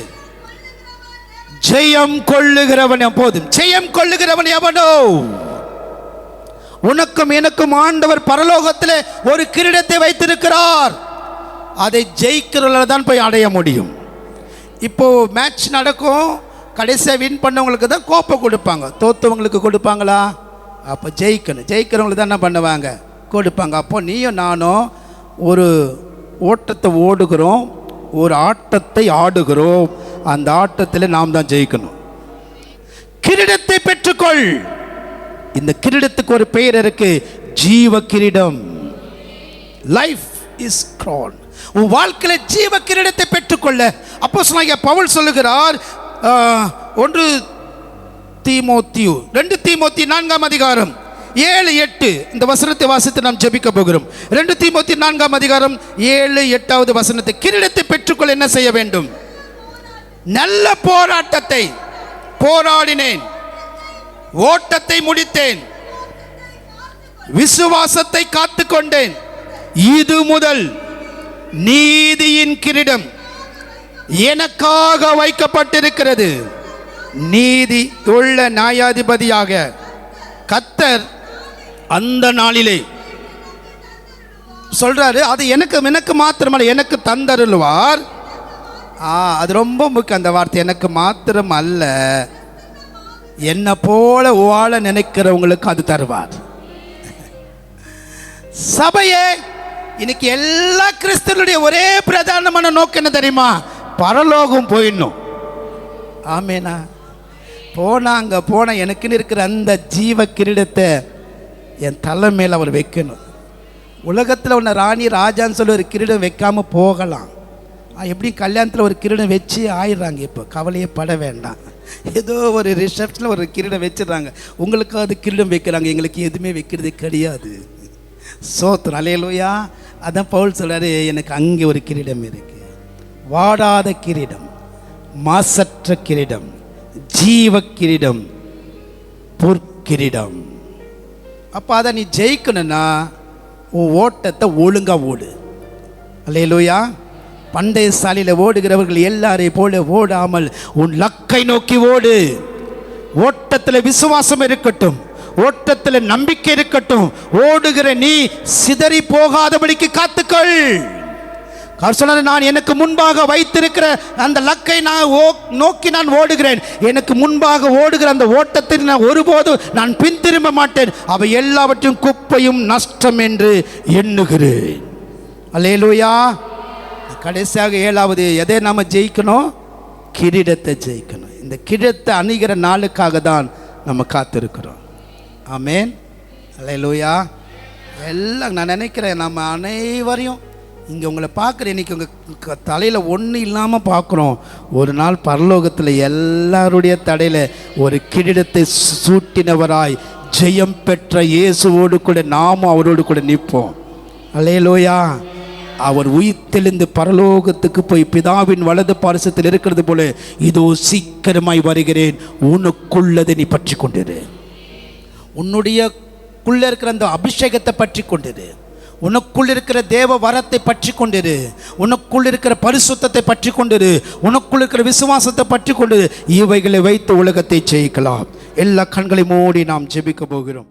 ஜெயம் கொள்ளுகிறவன் போதும். ஜெயம் கொள்ளுகிறவன் எவனோ? உனக்கும் எனக்கும் ஆண்டவர் பரலோகத்தில் ஒரு கிரீடத்தை வைத்திருக்கிறார். அதை ஜெயிக்கிறவர்கள் தான் போய் அடைய முடியும். இப்போ மேட்ச் நடக்கும், கடைசியாக வின் பண்ணவங்களுக்கு தான் கோப்பை கொடுப்பாங்க, தோத்தவங்களுக்கு கொடுப்பாங்களா? அப்போ ஜெயிக்கிறவங்களுக்கு தான் என்ன பண்ணுவாங்க, கொடுப்பாங்க. அப்போ நீயும் நானும் ஒரு ஓட்டத்தை ஓடுகிறோம், ஒரு ஆட்டத்தை ஆடுகிறோம். அந்த ஆட்டத்தில் நாம் தான் ஜெயிக்கணும். கிரீடத்தை பெற்றுக்கொள். இந்த கிரீடத்துக்கு ஒரு பெயர் இருக்கு, ஜீவ கிரீடம். Life is crown. உன் வாழ்க்கையில ஜீவ கிரீடத்தை பெற்றுக்கொள்ள அப்போஸ்தலனாகிய பவுல் சொல்லுகிறார். 2 தீமோத்தேயு 4ஆம் அதிகாரம் 7-8 இந்த வசனத்தை வாசித்து நாம் ஜெபிக்க போகிறோம். 2 தீமோத்தேயு 4ஆம் அதிகாரம் 7-8வது வசனத்தை, கிரீடத்தை பெற்றுக்கொள்ள என்ன செய்ய வேண்டும்? நல்ல போராட்டத்தை போராடினேன், ஓட்டத்தை முடித்தேன், விசுவாசத்தை காத்துக்கொண்டேன். இது முதல் நீதியின் கிரீடம் எனக்காக வைக்கப்பட்டிருக்கிறது. நீதி உள்ள நியாயாதிபதியாக கர்த்தர் அந்த நாளிலே சொல்றாரு, அது எனக்கு மாத்திரமல்ல, எனக்கு தந்தருள்வார். அது ரொம்ப முக்கியம் அந்த வார்த்தை, எனக்கு மாத்திரம் அல்ல, என்னை போல வாழ நினைக்கிறவங்களுக்கு அது தருவார். சபையே, இன்னைக்கு எல்லா கிறிஸ்தவர்களுடைய ஒரே பிரதானமான நோக்கம் என்ன தெரியுமா? பரலோகம் போயிடணும். ஆமேனா? அங்கே போனால் எனக்குன்னு இருக்கிற அந்த ஜீவ கிரீடத்தை என் தலை மேல் அவர் வைக்கணும். உலகத்தில் ஒன்று ராணி ராஜான்னு சொல்லி ஒரு கிரீடம் வைக்காமல் போகலாம். எப்படி கல்யாணத்தில் ஒரு கிரீடம் வச்சு ஆயிடுறாங்க. இப்போ கவலையே பட வேண்டாம். ஏதோ ஒரு ரிசப்ஷனில் ஒரு கிரீடம் வச்சிடறாங்க. உங்களுக்கு அது கிரீடம் வைக்கிறாங்க, எங்களுக்கு எதுவுமே வைக்கிறது கிடையாது. சோத்திரம், அல்லேலூயா. அதான் பவுல் சொல்கிறாரு, எனக்கு அங்கே ஒரு கிரீடம் இருக்கு, வாடாத கிரீடம், மாசற்ற கிரீடம், ஜீவ கிரீடம், பொற்கிரீடம். அப்போ அதை நீ ஜெயிக்கணும்னா உன் ஓட்டத்தை ஒழுங்கா ஓடு. அல்லேலூயா. பண்டைய சாலையில் ஓடுகிறவர்கள் எல்லாரையும் போல ஓடாமல் உன் லக்கை நோக்கி ஓடு. ஓட்டத்தில் விசுவாசம் இருக்கட்டும், ஓட்டத்தில் நம்பிக்கை இருக்கட்டும். ஓடுகிற நீ சிதறி போகாதபடிக்கு காத்துக்கள். நான் எனக்கு முன்பாக வைத்திருக்கிற அந்த லக்கை நான் நோக்கி நான் ஓடுகிறேன். எனக்கு முன்பாக ஓடுகிற அந்த ஓட்டத்தில் நான் ஒருபோதும் நான் பின் திரும்ப மாட்டேன். அவை எல்லாவற்றையும் குப்பையும் நஷ்டம் என்று எண்ணுகிறேன். அல்லேலூயா. கடைசியாக 7வது எதை நாம் ஜெயிக்கணும்? கிரீடத்தை ஜெயிக்கணும். இந்த கிரீடத்தை அணிகிற நாளுக்காக தான் நம்ம காத்திருக்கிறோம். ஆமேன். அல்லேலூயா. எல்லாம் நான் நினைக்கிறேன், நம்ம அனைவரையும் இங்கே உங்களை பார்க்குறேன், இன்றைக்கி உங்கள் தலையில் ஒன்றும் இல்லாமல் பார்க்குறோம். ஒரு நாள் பரலோகத்தில் எல்லாருடைய தலையில் ஒரு கிரீடத்தை சூட்டினவராய் ஜெயம் பெற்ற இயேசுவோடு கூட நாமும் அவரோடு கூட நிற்போம். அல்லேலூயா. அவர் உயிர்த்தெழுந்து பரலோகத்துக்கு போய் பிதாவின் வலது பாரிசத்தில் இருக்கிறது போல இதோ சீக்கிரமாய் வருகிறேன், உனக்குள்ளதை நீ பற்றி கொண்டிரு. உன்னுடையக்குள்ள இருக்கிற அந்த அபிஷேகத்தை பற்றி கொண்டிரு. உனக்குள் இருக்கிற தேவ வரத்தை பற்றி கொண்டிரு. உனக்குள் இருக்கிற பரிசுத்தத்தை பற்றி கொண்டிரு. உனக்குள் இருக்கிற விசுவாசத்தை பற்றி கொண்டிரு. இவைகளை வைத்து உலகத்தை ஜெயிக்கலாம். எல்லா கண்களை மூடி நாம் ஜெபிக்க போகிறோம்.